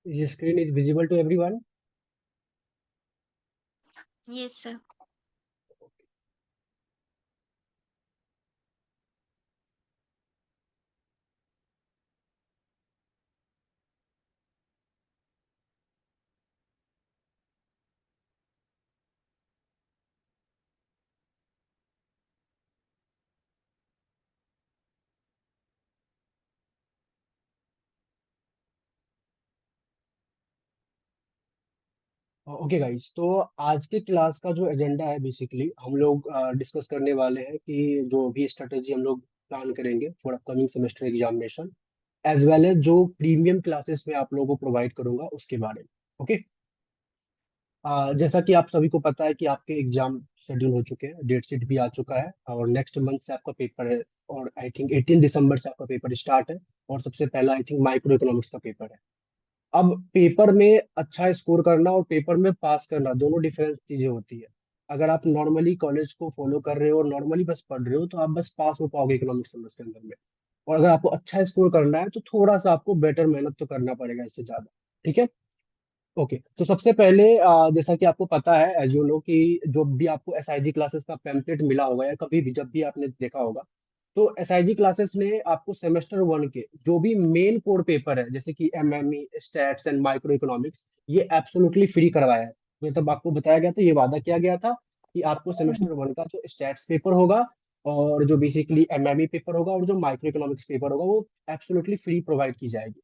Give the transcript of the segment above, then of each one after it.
Your screen is visible to everyone. Yes, sir. Okay guys, तो आज की class का जो एजेंडा है, बेसिकली हम लोग डिस्कस करने वाले हैं कि जो भी स्ट्रेटेजी हम लोग प्लान करेंगे for upcoming semester examination, as well as जो प्रीमियम क्लासेस में आप लोगों को प्रोवाइड करूंगा उसके बारे में। ओके। जैसा कि आप सभी को पता है कि आपके एग्जाम शेड्यूल हो चुके हैं, डेट शीट भी आ चुका है और नेक्स्ट मंथ से आपका पेपर है। और आई थिंक 18 दिसंबर से आपका पेपर स्टार्ट है। और सबसे पहला आई थिंक माइक्रो इकोनॉमिक्स का पेपर है। अब पेपर में अच्छा स्कोर करना और पेपर में पास करना दोनों डिफरेंट चीजें होती है। अगर आप नॉर्मली कॉलेज को फॉलो कर रहे हो और नॉर्मली बस पढ़ रहे हो तो आप बस पास हो पाओगे इकोनॉमिक्स ऑनर्स के अंदर में। और अगर आपको अच्छा स्कोर करना है तो थोड़ा सा आपको बेटर मेहनत तो करना पड़ेगा इससे ज्यादा। ठीक है। ओके, तो सबसे पहले जैसा कि आपको पता है, एज यू नो, कि जो भी आपको एसआईजी क्लासेस का पैम्पलेट मिला होगा या कभी भी जब भी आपने देखा होगा, तो एसआईजी क्लासेस ने आपको सेमेस्टर वन के जो भी मेन कोर पेपर है, जैसे कि MME, stats and micro economics, ये एब्सोल्युटली फ्री करवाया है। मतलब आपको बताया गया था, ये वादा किया गया था कि आपको सेमेस्टर वन का जो स्टैट्स पेपर होगा और जो बेसिकली एमएमई पेपर होगा और जो माइक्रो इकोनॉमिक्स पेपर होगा वो एब्सोल्युटली फ्री प्रोवाइड की जाएगी।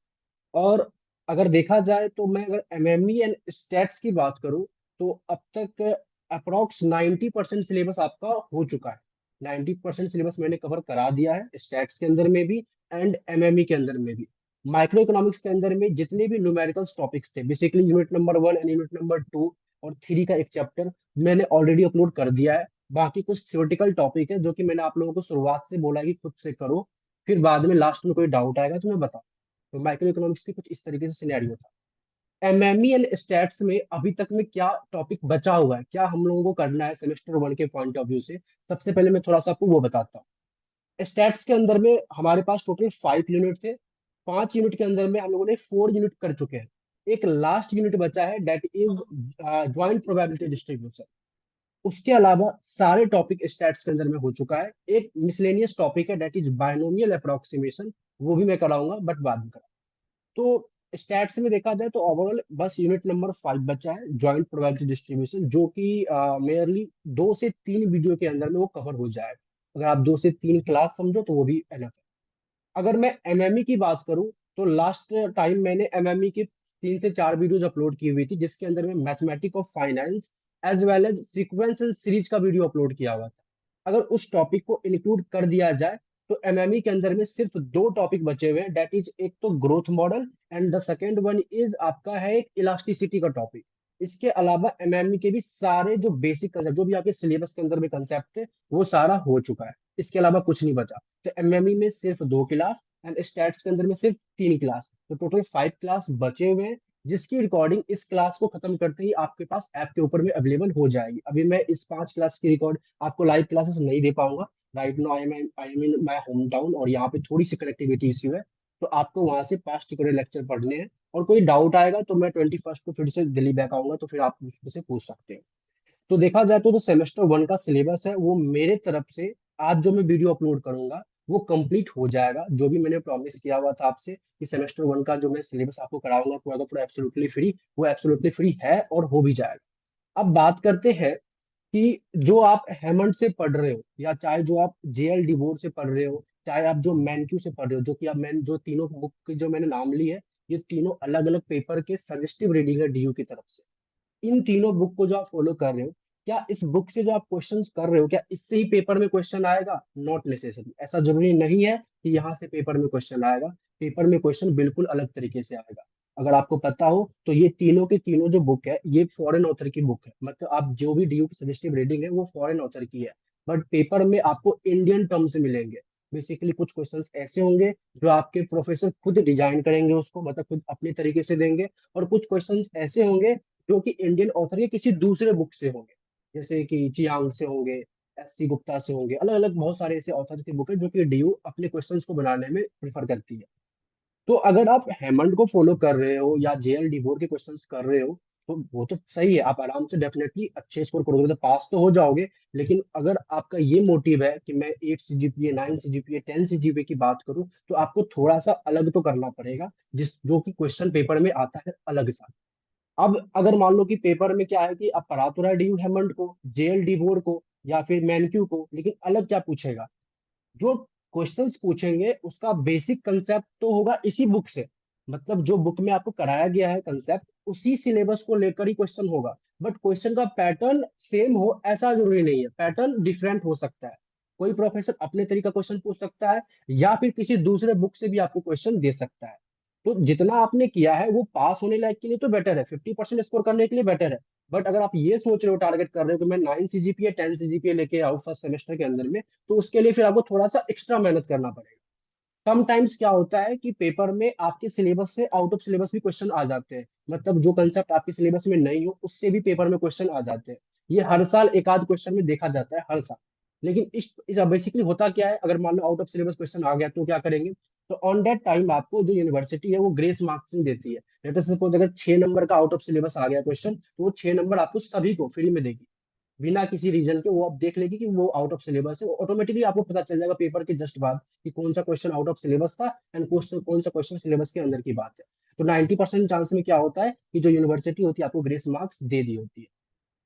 और अगर देखा जाए तो मैं अगर एमएमई एंड स्टैट्स की बात करूं तो अब तक अप्रोक्स 90% सिलेबस आपका हो चुका है। 90% सिलेबस मैंने कवर करा दिया है, स्टैट्स के अंदर में भी एंड एमएमई के अंदर में भी। माइक्रो इकोनॉमिक्स के अंदर में जितने भी न्यूमेरिकल्स टॉपिक्स थे, basically unit number one and unit number two और थ्री का एक चैप्टर मैंने ऑलरेडी अपलोड कर दिया है। बाकी कुछ थ्योरेटिकल टॉपिक है जो कि मैंने आप लोगों को शुरुआत से बोला है कि खुद से करो, फिर बाद में लास्ट में कोई डाउट आएगा तो मैं बता। तो माइक्रो इकोनॉमिक्स की कुछ इस तरीके से सिनेरियो था। एमएमई एंड स्टैट्स में अभी तक में क्या टॉपिक बचा हुआ है, क्या हम लोगों को करना है सेमेस्टर वन के पॉइंट ऑफ व्यू से, सबसे पहले मैं थोड़ा सा आपको वो बताता हूँ। स्टैट्स के अंदर में हमारे पास टोटल 5 यूनिट थे। 5 यूनिट के अंदर में हम लोगों ने 4 यूनिट कर चुके हैं। एक लास्ट यूनिट बचा है, that is joint probability distribution. उसके अलावा सारे टॉपिक स्टैट्स के अंदर में हो चुका है। एक मिसलेनियस टॉपिक है, डेट इज बायनोमियल अप्रोक्सीमेशन, वो भी मैं कराऊंगा बट बाद में। तो स्टैट्स में देखा जाए तो ओवरऑल बस यूनिट नंबर 5 बचा है, जॉइंट प्रोबेबिलिटी डिस्ट्रीब्यूशन, जो कि मेयरली 2 से 3 वीडियो के अंदर में वो कवर हो जाएगा। अगर आप 2 से 3 क्लास समझो तो वो भी एनफ है। अगर मैं एमएमई की बात करूं तो लास्ट टाइम मैंने एमएमई की 3 से 4 वीडियोज अपलोड की हुई थी, जिसके अंदर में mathematic of finance as well as sequence and series का वीडियो अपलोड किया हुआ था। अगर उस टॉपिक को इंक्लूड कर दिया जाए तो एमएमई के अंदर में सिर्फ 2 टॉपिक बचे हुए हैं, डेट इज एक तो growth model and the second one is आपका है एक इलास्टिसिटी का टॉपिक। इसके अलावा एमएमई के भी सारे जो बेसिक कंसेप्ट, जो भी आपके सिलेबस के अंदर में कंसेप्ट है, वो सारा हो चुका है। इसके अलावा कुछ नहीं बचा। तो एमएमई में सिर्फ 2 क्लास एंड स्टैट्स के अंदर में सिर्फ 3 क्लास, तो टोटल 5 क्लास बचे हुए हैं, जिसकी रिकॉर्डिंग इस क्लास को खत्म करते ही आपके पास ऐप के ऊपर में अवेलेबल हो जाएगी। अभी मैं इस 5 क्लास की रिकॉर्ड आपको लाइव क्लासेस नहीं दे पाऊंगा। Right now I am in my home town और यहाँ पे थोड़ी सी कनेक्टिविटी इश्यू है, तो आपको वहां से पास्ट रिकॉर्डेड लेक्चर पढ़ने हैं। और कोई डाउट आएगा तो मैं 21 को फिर से दिल्ली बैक आऊंगा, तो फिर आप मुझसे पूछ सकते हैं। तो देखा जाए तो जो सेमेस्टर वन का सिलेबस है वो मेरे तरफ से आज जो मैं वीडियो अपलोड करूंगा वो कंप्लीट हो जाएगा। जो भी मैंने प्रॉमिस किया हुआ था आपसे कि सेमेस्टर वन का जो मैं सिलेबस आपको कराऊंगा पूरा का पूरा एब्सोल्युटली फ्री, वो एब्सोल्युटली फ्री है और हो भी जाएगा। अब बात करते हैं कि जो आप हेमंड से पढ़ रहे हो या चाहे जो आप जेएल बोर्ड से पढ़ रहे हो, चाहे आप जो मैनक्यू से पढ़ रहे हो, जो कि आप मैन जो तीनों बुक की जो मैंने नाम ली है, ये तीनों अलग अलग पेपर के सजेस्टिव रीडिंग है डीयू की तरफ से। इन तीनों बुक को जो आप फॉलो कर रहे हो, क्या इस बुक से जो आप क्वेश्चंस कर रहे हो क्या इससे ही पेपर में क्वेश्चन आएगा? नॉट नेसेसरी, ऐसा जरूरी नहीं है कि यहाँ से पेपर में क्वेश्चन आएगा। पेपर में क्वेश्चन बिल्कुल अलग तरीके से आएगा। अगर आपको पता हो तो ये तीनों के तीनों जो बुक है ये फॉरेन ऑथर की बुक है, मतलब आप जो भी डीयू की सजेस्टिव रीडिंग है वो फॉरेन ऑथर की है। बट पेपर में आपको इंडियन टर्म्स मिलेंगे। बेसिकली कुछ क्वेश्चंस ऐसे होंगे जो आपके प्रोफेसर खुद डिजाइन करेंगे उसको, मतलब खुद अपने तरीके से देंगे। और कुछ क्वेश्चंस ऐसे होंगे जो कि इंडियन ऑथर के किसी दूसरे बुक से होंगे, जैसे कि चियांग से होंगे, एस सी गुप्ता से होंगे, अलग अलग बहुत सारे ऐसे ऑथर की बुक है जो कि डीयू अपने क्वेश्चंस को बनाने में प्रेफर करती है। तो अगर आप हेमंड को फॉलो कर रहे हो या जेएल डिवोर के क्वेश्चंस कर रहे हो, तो वो तो सही है, आप आराम से डेफिनेटली अच्छे स्कोर करोगे, तो पास तो हो जाओगे। लेकिन अगर आपका ये मोटिव है कि मैं 8 CGPA, 9 CGPA, 10 CGPA की बात करूं, तो आपको थोड़ा सा अलग तो करना पड़ेगा, जिस जो कि क्वेश्चन पेपर में आता है अलग सा। अब अगर मान लो कि पेपर में क्या है कि अब पढ़ा तो रहा है डी यू हेमंड को, जेएल डिवोर को या फिर मैनक्यू को, लेकिन अलग क्या पूछेगा, जो क्वेश्चंस पूछेंगे उसका बेसिक कंसेप्ट तो होगा इसी बुक से। मतलब जो बुक में आपको कराया गया है कंसेप्ट, उसी सिलेबस को लेकर ही क्वेश्चन होगा। बट क्वेश्चन का पैटर्न सेम हो ऐसा जरूरी नहीं है, पैटर्न डिफरेंट हो सकता है। कोई प्रोफेसर अपने तरीका क्वेश्चन पूछ सकता है, या फिर किसी दूसरे बुक से भी आपको क्वेश्चन दे सकता है। तो जितना आपने किया है वो पास होने लायक के लिए तो बेटर है, 50% स्कोर करने के लिए बेटर है। बट अगर आप ये सोच रहे हो, टारगेट कर रहे हो कि मैं 9 CGPA, 10 CGPA लेके आऊँ फर्स्ट सेमेस्टर के अंदर में, तो उसके लिए फिर आपको थोड़ा सा एक्स्ट्रा मेहनत करना पड़ेगा। समटाइम्स क्या होता है कि पेपर में आपके सिलेबस से आउट ऑफ सिलेबस भी क्वेश्चन आ जाते हैं, मतलब जो कंसेप्ट आपके सिलेबस में नहीं हो उससे भी पेपर में क्वेश्चन आ जाते हैं। ये हर साल एक आध क्वेश्चन में देखा जाता है, हर साल। लेकिन इस बेसिकली होता क्या है, अगर मान लो आउट ऑफ सिलेबस क्वेश्चन आ गया तो क्या करेंगे, तो ऑन दैट टाइम आपको जो यूनिवर्सिटी है वो ग्रेस मार्क्सिंग देती है। लेट अस सपोज अगर 6 नंबर का आउट ऑफ सिलेबस आ गया क्वेश्चन, तो वो 6 नंबर आपको सभी को फ्री में देगी, बिना किसी रीजन के। वो आप देख लेगी कि वो आउट ऑफ सिलेबस है, ऑटोमेटिकली आपको पता चल जाएगा पेपर के जस्ट बाद कि कौन सा क्वेश्चन आउट ऑफ सिलेबस था एंड क्वेश्चन कौन सा क्वेश्चन सिलेबस के अंदर की बात है। तो 90% चांस में क्या होता है कि जो यूनिवर्सिटी होती है आपको ग्रेस मार्क्स दे दी होती है।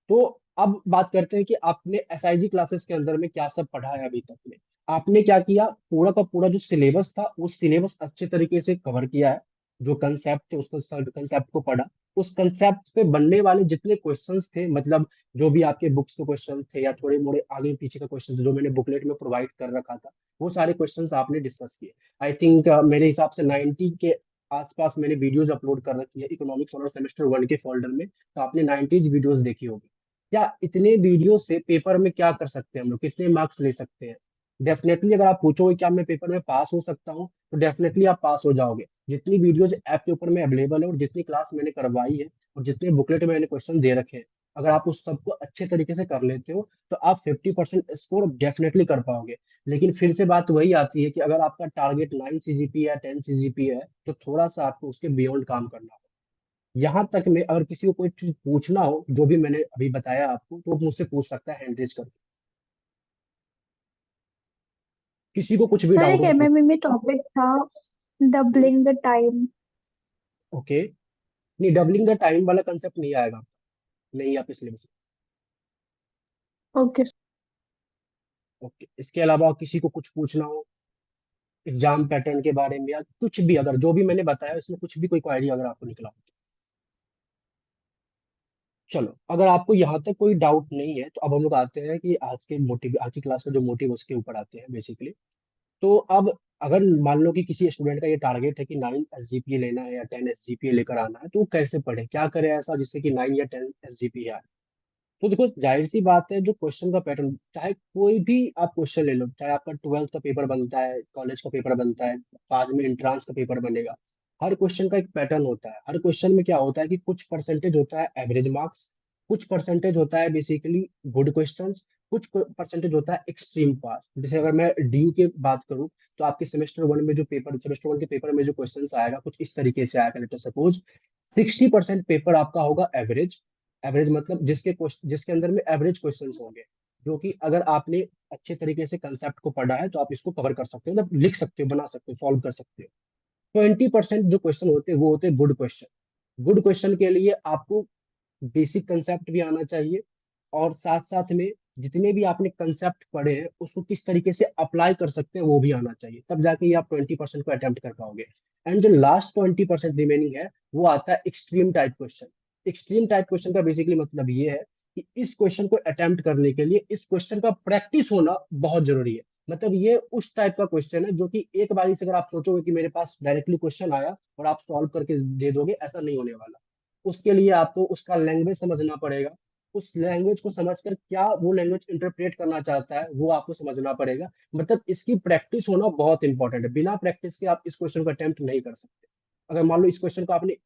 तो अब बात करते हैं कि आपने एसआईजी क्लासेस के अंदर में क्या सब पढ़ा है अभी तक में। आपने क्या किया, पूरा का पूरा जो सिलेबस था वो सिलेबस अच्छे तरीके से कवर किया है। जो कंसेप्ट थे उसको, कंसेप्ट को पढ़ा। उस कंसेप्ट पे बनने वाले जितने क्वेश्चंस थे, मतलब जो भी आपके बुक्स के क्वेश्चन थे या थोड़े मोड़े आगे पीछे का क्वेश्चन जो मैंने बुकलेट में प्रोवाइड कर रखा था, वो सारे क्वेश्चंस आपने डिस्कस किए। आई थिंक मेरे हिसाब से 90 के आसपास मैंने वीडियोज अपलोड कर रखी है इकोनॉमिक्स ऑनर सेमेस्टर 1 के फोल्डर में, तो आपने 90 वीडियोज देखी होगी। क्या इतने वीडियो से पेपर में क्या कर सकते हैं हम लोग, कितने मार्क्स ले सकते हैं? डेफिनेटली अगर आप पूछोगे क्या मैं पेपर में पास हो सकता हूँ, तो डेफिनेटली आप पास हो जाओगे। जितनी वीडियोज ऐप के ऊपर में अवेलेबल है और जितनी क्लास मैंने करवाई है और जितने बुकलेट में मैंने क्वेश्चन दे रखे हैं, अगर आप उस सबको अच्छे तरीके से कर लेते हो, तो आप 50% स्कोर डेफिनेटली कर पाओगे। लेकिन फिर से बात वही आती है कि अगर आपका टारगेट 9 CGPA या 10 CGPA है, तो थोड़ा सा आपको उसके बियॉन्ड काम करना होगा। यहाँ तक में अगर किसी को कोई चीज पूछना हो जो भी मैंने अभी बताया आपको, तो वो मुझसे पूछ सकता है हैंड रेज करके। किसी को कुछ भी सर डाउट एक हो तो पूछ। एमएमए में टॉपिक था डबलिंग द टाइम। ओके। नहीं, डबलिंग द टाइम वाला कंसेप्ट नहीं आएगा, नहीं आप इसलिए। ओके। ओके, इसके अलावा किसी को कुछ पूछना हो एग्जाम पैटर्न के बारे में या कुछ भी, अगर जो भी मैंने बताया इसमें कुछ भी कोई क्वेरी अगर आपको निकला हो तो। चलो, अगर आपको यहाँ तक कोई डाउट नहीं है, तो अब हम लोग आते हैं कि आज की क्लास का जो मोटिव उसके ऊपर आते हैं बेसिकली। तो अब अगर मान लो कि किसी स्टूडेंट का ये टारगेट है कि 9 SGPA लेना है या 10 SGPA लेकर आना है, तो वो कैसे पढ़े, क्या करे ऐसा जिससे कि 9 या 10 SGPA आए। तो देखो, जाहिर सी बात है, जो क्वेश्चन का पैटर्न, चाहे कोई भी आप क्वेश्चन ले लो, चाहे आपका 12th का पेपर बनता है, कॉलेज का पेपर बनता है, बाद में एंट्रांस का पेपर बनेगा, हर क्वेश्चन का एक पैटर्न होता है। हर क्वेश्चन में क्या होता है कि कुछ परसेंटेज होता है एवरेज मार्क्स, कुछ परसेंटेज होता है बेसिकली गुड क्वेश्चंस, कुछ परसेंटेज होता है एक्सट्रीम पास। जैसे अगर मैं डी की बात करूं, तो आपके सेमेस्टर वन के पेपर में जो क्वेश्चन आएगा कुछ इस तरीके से आएगा। लेट सपोज 60% पेपर आपका होगा एवरेज। एवरेज मतलब जिसके अंदर में एवरेज क्वेश्चंस होंगे, जो कि अगर आपने अच्छे तरीके से कंसेप्ट को पढ़ा है तो आप इसको कवर कर सकते हो, मतलब लिख सकते हो, बना सकते हो, सॉल्व कर सकते हो। 20% जो क्वेश्चन होते हैं वो होते हैं गुड क्वेश्चन। गुड क्वेश्चन के लिए आपको बेसिक कंसेप्ट भी आना चाहिए, और साथ साथ में जितने भी आपने कंसेप्ट पढ़े हैं उसको किस तरीके से अप्लाई कर सकते हैं वो भी आना चाहिए, तब जाके ये आप 20% को अटेम्प्ट कर पाओगे। एंड जो लास्ट 20% रिमेनिंग है, वो आता है extreme type question. Extreme type question का बेसिकली मतलब ये है कि इस क्वेश्चन को अटेम्प्ट करने के लिए इस क्वेश्चन का प्रैक्टिस होना बहुत जरूरी है। मतलब ये उस टाइप का क्वेश्चन है जो कि एक बारी से अगर आप सोचोगे कि मेरे पास डायरेक्टली क्वेश्चन आया और आप सॉल्व करके दे दोगे, ऐसा नहीं होने वाला। उसके लिए आपको उसका लैंग्वेज समझना पड़ेगा। उस लैंग्वेज को समझकर क्या वो लैंग्वेज इंटरप्रेट करना चाहता है वो आपको समझना पड़ेगा। मतलब इसकी प्रैक्टिस होना बहुत इंपॉर्टेंट है, बिना प्रैक्टिस के आप इस क्वेश्चन को अटेम्प्ट नहीं कर सकते। अगर मान लो इस क्वेश्चन को आपने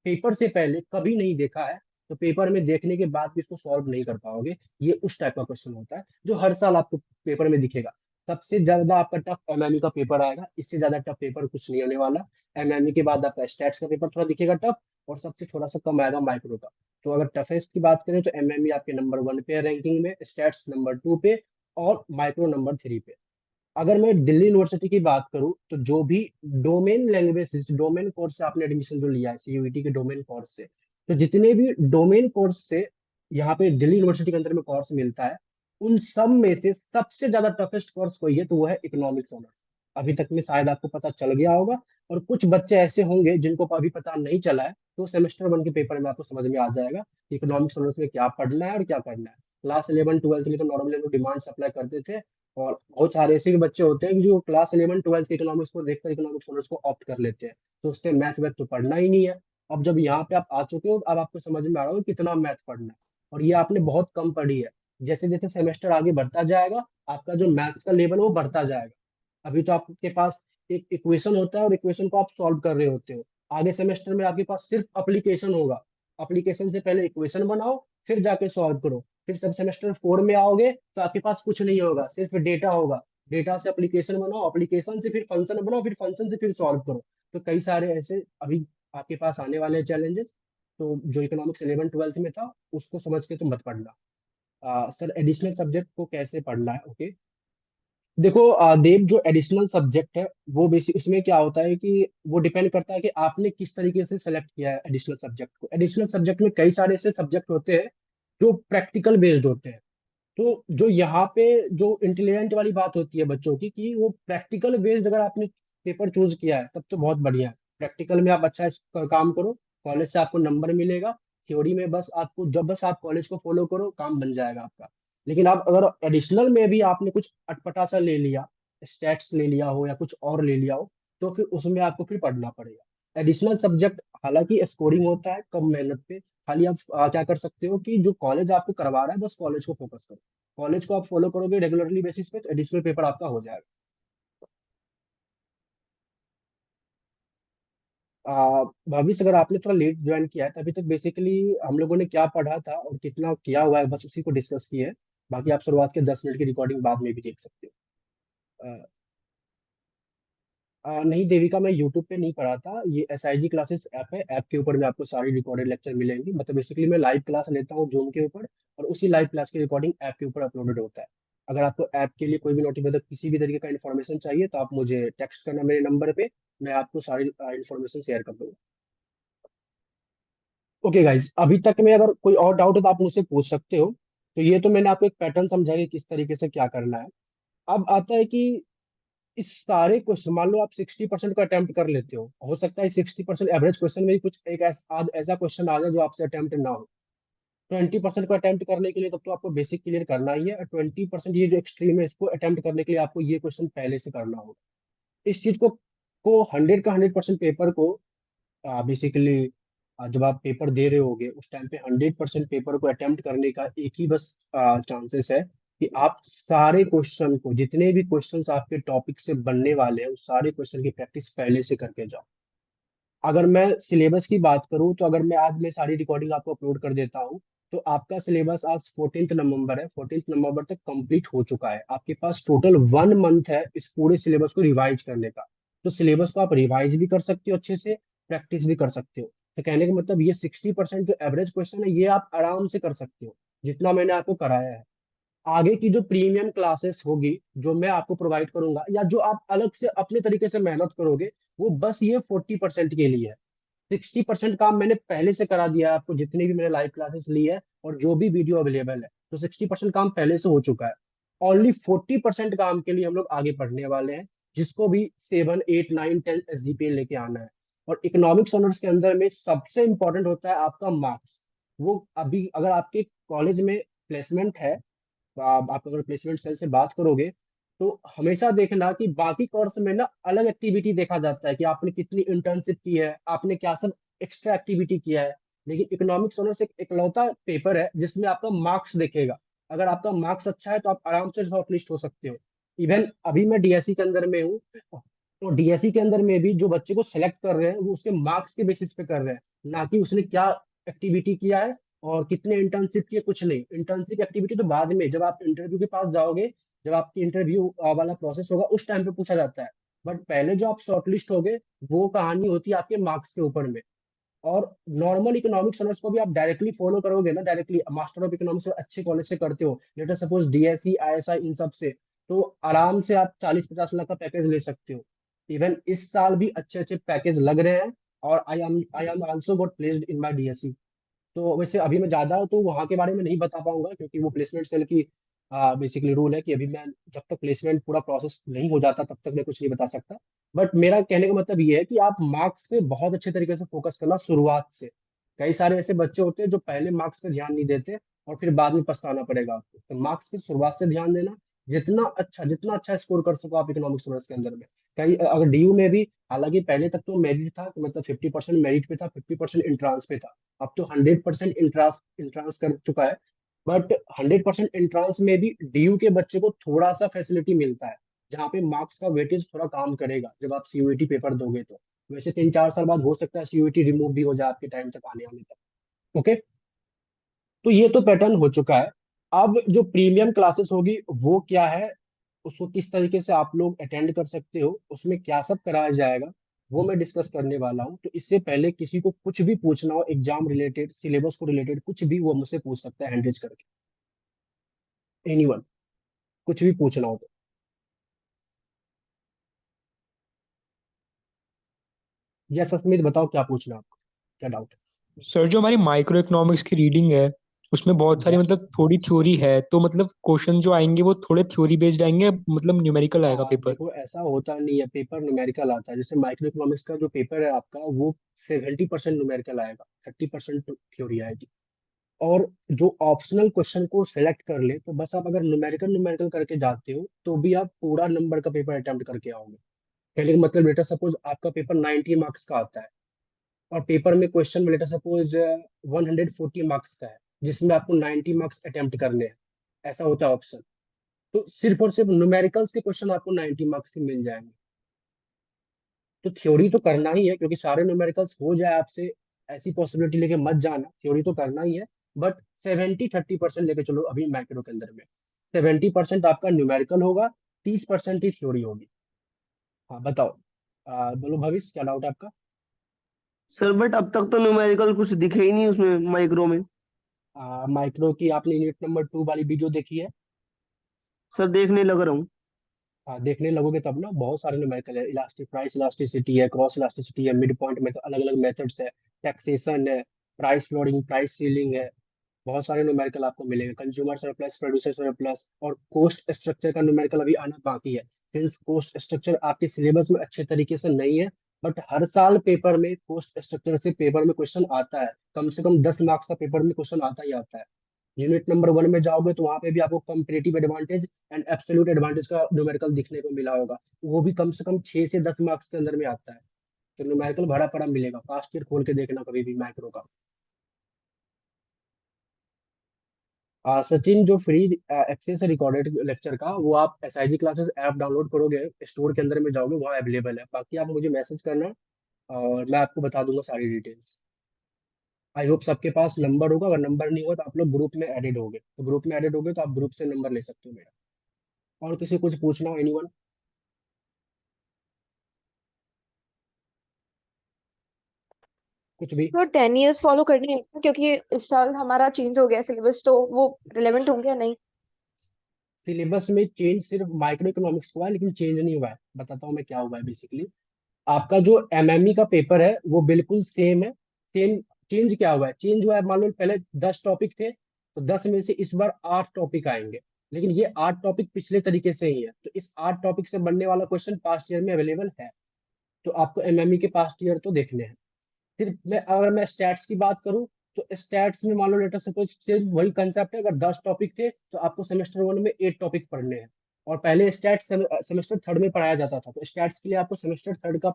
पेपर से पहले कभी नहीं देखा है, तो पेपर में देखने के बाद भी इसको सॉल्व नहीं कर पाओगे। ये उस टाइप का क्वेश्चन होता है जो हर साल आपको पेपर में दिखेगा। सबसे ज्यादा आपका टफ एमएमई का पेपर आएगा, इससे ज्यादा टफ पेपर कुछ नहीं होने वाला। एमएमई के बाद आपका स्टैट्स का पेपर थोड़ा दिखेगा टफ, और सबसे थोड़ा सा कम आएगा माइक्रो का। तो अगर टफेस्ट की बात करें तो एमएमई आपके नंबर 1 पे है रैंकिंग में, स्टैट्स नंबर 2 पे, और माइक्रो नंबर 3 पे। अगर मैं दिल्ली यूनिवर्सिटी की बात करूं तो जो भी डोमेन लैंग्वेज, डोमेन कोर्स से आपने एडमिशन जो लिया है सीयूईटी के डोमेन कोर्स से, तो जितने भी डोमेन कोर्स से यहाँ पे दिल्ली यूनिवर्सिटी के अंदर में कोर्स मिलता है, उन सब में से सबसे ज्यादा टफेस्ट कोर्स कोई है तो वो है इकोनॉमिक्स ऑनर्स। अभी तक में शायद आपको पता चल गया होगा, और कुछ बच्चे ऐसे होंगे जिनको अभी पता नहीं चला है, तो सेमेस्टर 1 के पेपर में आपको समझ में आ जाएगा कि इकोनॉमिक्स ऑनर्स में क्या पढ़ना है और क्या करना है। क्लास 11 12 में तो नॉर्मली लोग डिमांड अप्लाई करते थे, और बहुत सारे ऐसे भी बच्चे होते हैं कि जो क्लास 11 12 के इकोनॉमिक्स को देखकर इकोनॉमिक्स ऑनर्स को ऑप्ट कर लेते हैं, सोचते हैं मैथ वैथ तो पढ़ना ही नहीं है। अब जब यहाँ पे आप आ चुके हो, अब आपको समझ में आ रहा हो कि कितना मैथ पढ़ना है, और ये आपने बहुत कम पढ़ी है। जैसे जैसे सेमेस्टर आगे बढ़ता जाएगा, आपका जो मैथ्स का लेवल वो बढ़ता जाएगा। अभी तो आपके पास एक इक्वेशन होता है और इक्वेशन को आप सॉल्व कर रहे होते हो। आगे सेमेस्टर में आपके पास सिर्फ अप्लीकेशन होगा, अप्लीकेशन से पहले इक्वेशन बनाओ, फिर जाके सॉल्व करो। फिर सब सेमेस्टर 4 में आओगे तो आपके पास कुछ नहीं होगा, सिर्फ डेटा होगा। डेटा से एप्लीकेशन बनाओ, एप्लीकेशन से फिर फंक्शन बनाओ, फिर फंक्शन से फिर सॉल्व करो। तो कई सारे ऐसे अभी आपके पास आने वाले चैलेंजेस। तो जो इकोनॉमिक्स 11 12 में था उसको समझ के तो मत पढ़ना। सर एडिशनल सब्जेक्ट को कैसे पढ़ना है, ओके। देखो देव, जो एडिशनल सब्जेक्ट है वो बेसिक उसमें क्या होता है कि वो डिपेंड करता है कि आपने किस तरीके से सेलेक्ट किया है एडिशनल सब्जेक्ट को। एडिशनल सब्जेक्ट में कई सारे ऐसे सब्जेक्ट होते हैं जो प्रैक्टिकल बेस्ड होते हैं। तो जो यहाँ पे जो इंटेलिजेंट वाली बात होती है बच्चों की, कि वो प्रैक्टिकल बेस्ड अगर आपने पेपर चूज किया है तब तो बहुत बढ़िया है। प्रैक्टिकल में आप अच्छा काम करो, कॉलेज से आपको नंबर मिलेगा। थ्योरी में बस आपको, जब बस आप कॉलेज को फॉलो करो, काम बन जाएगा आपका। लेकिन आप अगर एडिशनल में भी आपने कुछ अटपटा सा ले लिया, स्टैट्स ले लिया हो या कुछ और ले लिया हो, तो फिर उसमें आपको फिर पढ़ना पड़ेगा। एडिशनल सब्जेक्ट हालांकि स्कोरिंग होता है कम मेहनत पे। खाली आप क्या कर सकते हो कि जो कॉलेज आपको करवा रहा है बस कॉलेज को फोकस करो। कॉलेज को आप फॉलो करोगे रेगुलरली बेसिस पे, तो एडिशनल पेपर आपका हो जाएगा। भविष्य, अगर आपने थोड़ा लेट ज्वाइन किया है तो अभी तक बेसिकली हम लोगों ने क्या पढ़ा था और कितना किया हुआ है बस उसी को डिस्कस किए है। बाकी आप शुरुआत के 10 मिनट की रिकॉर्डिंग बाद में भी देख सकते हो। नहीं देविका, मैं यूट्यूब पे नहीं पढ़ा था, ये SIG क्लासेस ऐप है, ऐप के ऊपर में आपको सारी रिकॉर्डेड लेक्चर मिलेंगी। मतलब बेसिकली मैं लाइव क्लास लेता हूँ जूम के ऊपर, और उसी लाइव क्लास की रिकॉर्डिंग ऐप के ऊपर अपलोडेड होता है। अगर आपको ऐप के लिए कोई भी नोटिफिकेशन, किसी भी तरीके का इन्फॉर्मेशन चाहिए तो आप मुझे टेक्स्ट करना मेरे नंबर पे, मैं आपको सारी इन्फॉर्मेशन शेयर कर दूंगा। ओके गाइज, अभी तक में अगर कोई और डाउट है तो आप मुझसे पूछ सकते हो। तो ये तो मैंने आपको एक पैटर्न समझाया कि किस तरीके से क्या करना है। अब आता है कि इस सारे क्वेश्चन, मान लो आप 60% का अटेम्प्ट कर लेते हो सकता है 60% एवरेज क्वेश्चन में ही कुछ एक ऐसा क्वेश्चन आ जाए जो आपसे अटेम्प्ट ना हो। 20% को अटेम्प्ट करने के लिए तब तो आपको बेसिक क्लियर करना ही है, और 20% ये जो एक्सट्रीम है इसको अटेम्प्ट करने के लिए आपको ये क्वेश्चन पहले से करना होगा। इस चीज को 100 का 100% पेपर को बेसिकली जब आप पेपर दे रहे होगे उस टाइम पे 100% पेपर को अटेम्प्ट करने का एक ही बस चांसेस है कि आप सारे क्वेश्चन को, जितने भी क्वेश्चंस आपके टॉपिक से बनने वाले हैं उस सारे क्वेश्चन की प्रैक्टिस पहले से करके जाओ। अगर मैं सिलेबस की बात करूं तो अगर मैं सारी रिकॉर्डिंग आपको अपलोड कर देता हूं, तो आपका सिलेबस आज 14 नवंबर है, 14 नवंबर तक कंप्लीट हो चुका है। आपके पास टोटल 1 मंथ है इस पूरे सिलेबस को रिवाइज करने का। तो सिलेबस को आप रिवाइज भी कर सकते हो अच्छे से, प्रैक्टिस भी कर सकते हो। तो कहने का मतलब ये 60% जो एवरेज क्वेश्चन है ये आप आराम से कर सकते हो, जितना मैंने आपको कराया है। आगे की जो प्रीमियम क्लासेस होगी जो मैं आपको प्रोवाइड करूंगा, या जो आप अलग से अपने तरीके से मेहनत करोगे, वो बस ये 40% के लिए है। 60% काम मैंने पहले से करा दिया है आपको, जितनी भी मैंने लाइव क्लासेस ली है और जो भी वीडियो अवेलेबल है, तो 60% काम पहले से हो चुका है। ओनली 40% काम के लिए हम लोग आगे बढ़ने वाले हैं, जिसको भी 7 8 9 10 SGPA लेके आना है। और इकोनॉमिक्स ऑनर्स के अंदर में सबसे इंपॉर्टेंट होता है आपका मार्क्स। वो अभी अगर आपके कॉलेज में प्लेसमेंट है, तो आप अगर प्लेसमेंट सेल से बात करोगे तो हमेशा देखना कि बाकी कोर्स में ना अलग एक्टिविटी देखा जाता है कि आपने कितनी इंटर्नशिप की है, आपने क्या सब एक्स्ट्रा एक्टिविटी किया है। लेकिन इकोनॉमिक्स ऑनर्स एक इकलौता पेपर है जिसमें आपका मार्क्स देखेगा। अगर आपका मार्क्स अच्छा है तो आप आराम से शॉर्ट लिस्ट हो सकते हो। इवन अभी मैं DSC के अंदर में हूँ, तो DSC के अंदर में भी जो बच्चे को सिलेक्ट कर रहे हैं वो उसके मार्क्स के बेसिस पे कर रहे हैं, ना कि उसने क्या एक्टिविटी किया है और कितने इंटर्नशिप किए, कुछ नहीं। इंटर्नशिप एक्टिविटी तो बाद में, जब आप इंटरव्यू के पास जाओगे जब आपकी इंटरव्यू वाला प्रोसेस होगा उस टाइम पे पूछा जाता है। बट पहले जो आप शॉर्टलिस्ट होगे वो कहानी होती है आपके मार्क्स के ऊपर में। और नॉर्मल इकोनॉमिक्स ऑनर्स को भी आप डायरेक्टली फॉलो करोगे ना, डायरेक्टली मास्टर ऑफ इकोनॉमिक्स अच्छे कॉलेज से करते हो, लेटर सपोज डीएसई आईएसआई इन सब से, तो आराम से आप 40-50 लाख का पैकेज ले सकते हो। इवन इस साल भी अच्छे अच्छे पैकेज लग रहे हैं। और I am also got placed in my DSE. तो वैसे अभी मैं ज्यादा तो वहाँ के बारे में नहीं बता पाऊंगा, क्योंकि वो प्लेसमेंट सेल की बेसिकली रूल है कि अभी मैं, जब तक प्लेसमेंट पूरा प्रोसेस नहीं हो जाता तब तक मैं कुछ नहीं बता सकता। बट मेरा कहने का मतलब ये है कि आप मार्क्स पे बहुत अच्छे तरीके से फोकस करना शुरुआत से। कई सारे ऐसे बच्चे होते हैं जो पहले मार्क्स पे ध्यान नहीं देते और फिर बाद में पछताना पड़ेगा आपको। तो मार्क्स पे शुरुआत से ध्यान देना, जितना अच्छा स्कोर कर सको आप इकोनॉमिक्स ऑनर्स के अंदर में। कई अगर डीयू में भी, हालांकि पहले तक तो मेरिट था कि मतलब 50% मेरिट पे था, 50% इंट्रांस पे था। अब तो 100% इंट्रांस इंट्रांस कर चुका है। बट 100% इंट्रांस में भी डीयू के बच्चे को थोड़ा सा फैसिलिटी मिलता है, जहाँ पे मार्क्स का वेटेज थोड़ा काम करेगा जब आप सीयूईटी पेपर दोगे तो। वैसे 3-4 साल बाद हो सकता है सीयूईटी रिमूव भी हो जाए आपके टाइम तक आने आने तक। ओके। तो ये तो पैटर्न हो चुका है। अब जो प्रीमियम क्लासेस होगी वो क्या है, उसको किस तरीके से आप लोग अटेंड कर सकते हो, उसमें क्या सब कराया जाएगा, वो मैं डिस्कस करने वाला हूँ। तो इससे पहले किसी को कुछ भी पूछना हो एग्जाम रिलेटेड, सिलेबस को रिलेटेड कुछ भी, वो मुझसे पूछ सकता है हैंड रेज करके। एनीवन, कुछ भी पूछना हो तो। या सस्मित बताओ क्या पूछना है आपको, क्या डाउट सर जो हमारी माइक्रो इकोनॉमिक्स की रीडिंग है उसमें बहुत सारी है। मतलब थोड़ी थ्योरी है, तो मतलब क्वेश्चन जो आएंगे वो थोड़े थ्योरी बेस्ड आएंगे, मतलब न्यूमेरिकल आएगा पेपर। देखो ऐसा होता नहीं है, पेपर न्यूमेरिकल आता है। जैसे माइक्रो इकोनॉमिक्स का जो पेपर है आपका, वो 70% न्यूमेरिकल आएगा, 30% थ्योरी आएगी। और जो ऑप्शनल क्वेश्चन को सेलेक्ट कर ले, तो बस आप अगर न्यूमेरिकल न्यूमेरिकल करके जाते हो तो भी आप पूरा नंबर का पेपर अटेम्प्ट करके आओगे। कहने का मतलब, लेटर सपोज आपका पेपर 90 मार्क्स का आता है, और पेपर में क्वेश्चन में लेटर सपोज 140 मार्क्स का है, जिसमें आपको 90 मार्क्स अटेम्प्ट करने हैं, ऐसा होता है ऑप्शन। तो सिर्फ और सिर्फ न्यूमेरिकल्स के क्वेश्चन आपको 90 मार्क्स से मिल जाएंगे। तो थ्योरी तो करना ही है, क्योंकि सारे न्यूमेरिकल्स हो जाए आपसे, ऐसी पॉसिबिलिटी लेके मत जाना, थ्योरी तो करना ही है। बट 70-30% लेके चलो अभी माइक्रो के अंदर में। 70% आपका न्यूमेरिकल होगा, 30% ही थ्योरी होगी। हाँ बताओ। बोलो भविष्य, क्या डाउट है आपका। सर बट अब तक तो न्यूमेरिकल कुछ दिखे ही नहीं उसमें माइक्रो में। माइक्रो की आपने यूनिट नंबर 2 वाली वीडियो देखी है। सर देखने लग रहा हूँ। देखने लगोगे तब ना, बहुत सारे न्यूमेरिकल है, इलास्टिक प्राइस इलास्टिसिटी है, क्रॉस इलास्टिसिटी है, मिड पॉइंट में अलग अलग मेथड्स है, टैक्सेशन है, प्राइस फ्लोरिंग, प्राइस सीलिंग है। बहुत सारे न्यूमेरिकल आपको मिलेंगे, कंज्यूमर सरप्लस, प्रोड्यूसर सरप्लस, और कोस्ट स्ट्रक्चर का न्यूमेरिकल अभी आना बाकी है। सिंस कोस्ट स्ट्रक्चर आपके सिलेबस में अच्छे तरीके से नहीं है, बट हर साल पेपर में कोस्ट स्ट्रक्चर से पेपर में क्वेश्चन आता है, कम से कम 10 मार्क्स का पेपर में क्वेश्चन आता ही आता है। यूनिट नंबर 1 में जाओगे तो वहां पे भी आपको comparative advantage and absolute advantage का न्यूमेरिकल दिखने को मिला होगा। वो भी कम से कम 6 से 10 मार्क्स के अंदर में आता है। तो न्यूमेरिकल भरा पड़ा मिलेगा, फास्ट ईयर खोल के देखना कभी भी माइक्रो का। सचिन, जो फ्री एक्सेस है रिकॉर्डेड लेक्चर का, वो आप एसआईजी क्लासेस ऐप डाउनलोड करोगे, स्टोर के अंदर में जाओगे, वहाँ अवेलेबल है। बाकी आप मुझे मैसेज करना और मैं आपको बता दूंगा सारी डिटेल्स। आई होप सबके पास नंबर होगा, अगर नंबर नहीं होगा तो आप लोग ग्रुप में एडेड होगे, तो ग्रुप में एडेड होगे तो आप ग्रुप से नंबर ले सकते हो मेरा। और किसी को कुछ पूछना हो, एनीवन, कुछ भी। तो 10 years फॉलो करने हैं क्या? क्योंकि इस साल हमारा चेंज हो गया सिलेबस, तो वो रिलेवेंट होंगे या नहीं? सिलेबस में चेंज सिर्फ माइक्रो इकोनॉमिक्स हुआ है, लेकिन चेंज नहीं हुआ है। बताता हूँ मैं क्या हुआ है बेसिकली। आपका जो एमएमई का पेपर है वो बिल्कुल सेम है। सेम। चेंज क्या हुआ है, चेंज हुआ है, मान लो पहले 10 टॉपिक थे, तो 10 में से इस बार 8 टॉपिक आएंगे। लेकिन ये 8 टॉपिक पिछले तरीके से ही है, तो इस 8 टॉपिक से बनने वाला क्वेश्चन पास्ट ईयर में अवेलेबल है। तो आपको एमएमई के पास्ट ईयर तो देखने हैं। सिर्फ मैं, अगर मैं स्टैट्स की बात करूं, तो स्टैट्स में मान लो लेटर सपोज सिर्फ वही कंसेप्ट है, अगर 10 टॉपिक थे तो आपको सेमेस्टर 1 में 8 टॉपिक पढ़ने हैं। और पहले स्टैट्स सेमेस्टर थर्ड में पढ़ाया जाता था, तो स्टैट्स के लिए आपको सेमेस्टर थर्ड का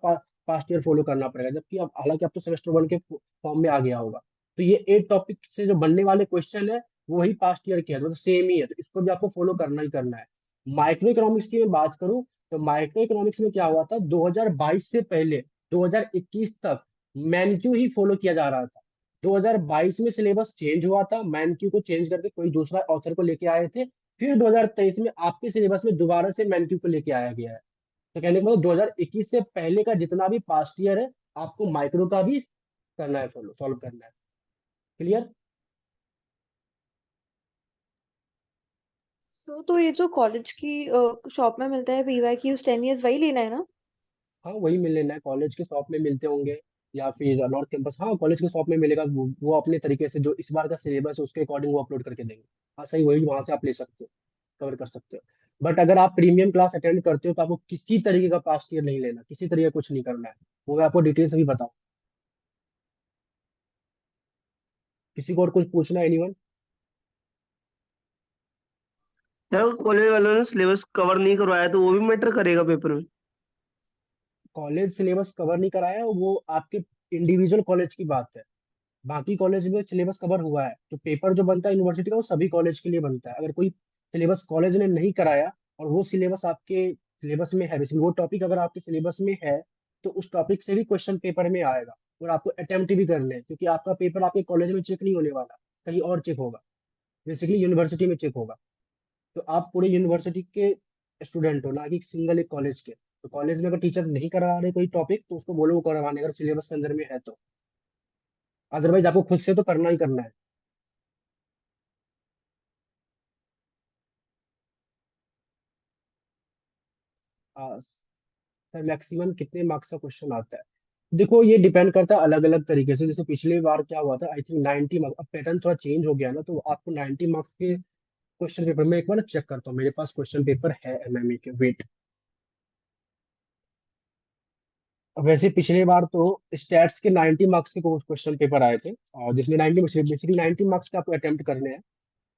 पास्ट ईयर फॉलो करना पड़ेगा, जबकि अब हालांकि अब तो सेमेस्टर 1 के फॉर्म में आ गया होगा। तो ये 8 टॉपिक से जो बनने वाले क्वेश्चन है वो वही पास्ट ईयर के है, मतलब सेम ही है, तो इसको भी आपको फॉलो करना ही करना है। माइक्रो इकोनॉमिक्स की मैं बात करूं, तो माइक्रो इकोनॉमिक्स में क्या हुआ था, 2022 से पहले 2021 तक मैनक्यू ही फॉलो किया जा रहा था। 2022 में सिलेबस चेंज हुआ था, मैनक्यू को चेंज करके कोई दूसरा ऑथर को लेके आए थे। फिर 2023 में आपके सिलेबस में दोबारा से मैनक्यू को लेके आया गया है। तो कहने का मतलब 2021 से पहले का जितना भी पास्ट ईयर है आपको माइक्रो का भी करना है, फॉलो सॉल्व करना है। क्लियर? सो तो ये जो कॉलेज की शॉप में मिलता है PYQs 10 years वही लेना है ना? हाँ वही मिल लेना है, कॉलेज के शॉप में मिलते होंगे या फिर नॉर्थ कैंपस, हाँ कॉलेज के शॉप में मिलेगा, वो अपने तरीके से जो इस बार का सिलेबस है उसके अकॉर्डिंग वो अपलोड करके देंगे। हाँ सही, वही वहां से आप ले सकते हो, कवर कर सकते हो। बट अगर आप प्रीमियम क्लास अटेंड करते हो तो आपको किसी तरीके का पास्ट ईयर नहीं लेना, किसी तरीके का कुछ नहीं करना है, वो मैं आपको डिटेल से भी बताऊँ। किसी को और कुछ पूछना है? एनीवन? सर कॉलेज वालों ने सिलेबस कवर नहीं करवाया तो वो भी मैटर करेगा पेपर में? कॉलेज सिलेबस कवर नहीं कराया वो आपके इंडिविजुअल कॉलेज की बात है। बाकी कॉलेज में सिलेबस कवर हुआ है तो पेपर जो बनता है यूनिवर्सिटी का वो सभी कॉलेज के लिए बनता है। अगर कोई सिलेबस कॉलेज ने नहीं कराया और वो सिलेबस आपके सिलेबस में है, बेसिकली वो टॉपिक अगर आपके सिलेबस में है तो उस टॉपिक से भी क्वेश्चन पेपर में आएगा और आपको अटेम्प्ट भी करने हैं, क्योंकि आपका पेपर आपके कॉलेज में चेक नहीं होने वाला, कहीं और चेक होगा, बेसिकली यूनिवर्सिटी में चेक होगा। तो आप पूरे यूनिवर्सिटी के स्टूडेंट हो, ना कि सिंगल एक कॉलेज के। तो कॉलेज में अगर टीचर नहीं करा रहे कोई टॉपिक तो उसको बोलो वो करवाने, अगर सिलेबस के अंदर में है तो। अदरवाइज आपको खुद से तो करना ही करना है। सर मैक्सिमम कितने मार्क्स का क्वेश्चन आता है? देखो ये डिपेंड करता है अलग अलग तरीके से। जैसे पिछली बार क्या हुआ था, आई थिंक 90 मार्क्स, अब पैटर्न थोड़ा चेंज हो गया ना, तो आपको 90 मार्क्स के क्वेश्चन पेपर, मैं एक बार चेक करता हूँ, मेरे पास क्वेश्चन पेपर है एमएमई के, वेट। वैसे पिछले बार तो स्टैट्स के 90 मार्क्स के क्वेश्चन पेपर आए थे, और जिसमें 90 बेसिकली 90 मार्क्स के आपको अटेम्प्ट करने हैं।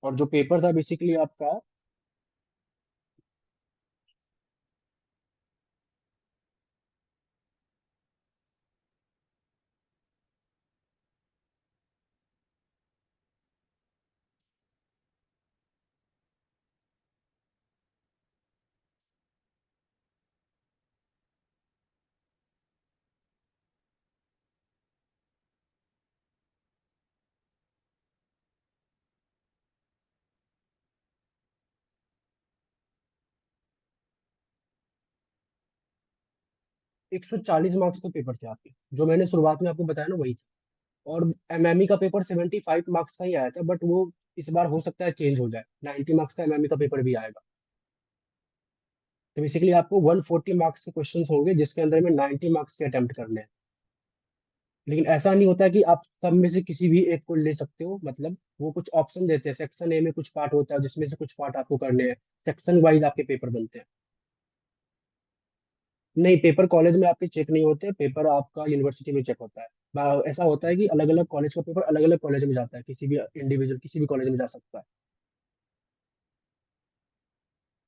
और जो पेपर था बेसिकली आपका 140 मार्क्स के पेपर थे आपके, जो मैंने शुरुआत में आपको बताया ना वही था। और एमएमई का पेपर 75 मार्क्स का ही आया था, बट वो इस बार हो सकता है चेंज हो जाए, 90 मार्क्स का एमएमई का पेपर भी आएगा। तो बेसिकली आपको 140 मार्क्स के क्वेश्चन होंगे जिसके अंदर में 90 मार्क्स के अटेम्प्ट करने हैं। लेकिन ऐसा नहीं होता कि आप सब में से किसी भी एक को ले सकते हो, मतलब वो कुछ ऑप्शन देते हैं, सेक्शन ए में कुछ पार्ट होता है जिसमें से कुछ पार्ट आपको करने हैं, सेक्शन वाइज आपके पेपर बनते हैं। नहीं, पेपर कॉलेज में आपके चेक नहीं होते, पेपर आपका यूनिवर्सिटी में चेक होता है। ऐसा होता है कि अलग अलग कॉलेज का पेपर अलग अलग कॉलेज में जाता है, किसी भी इंडिविजुअल किसी भी कॉलेज में जा सकता है।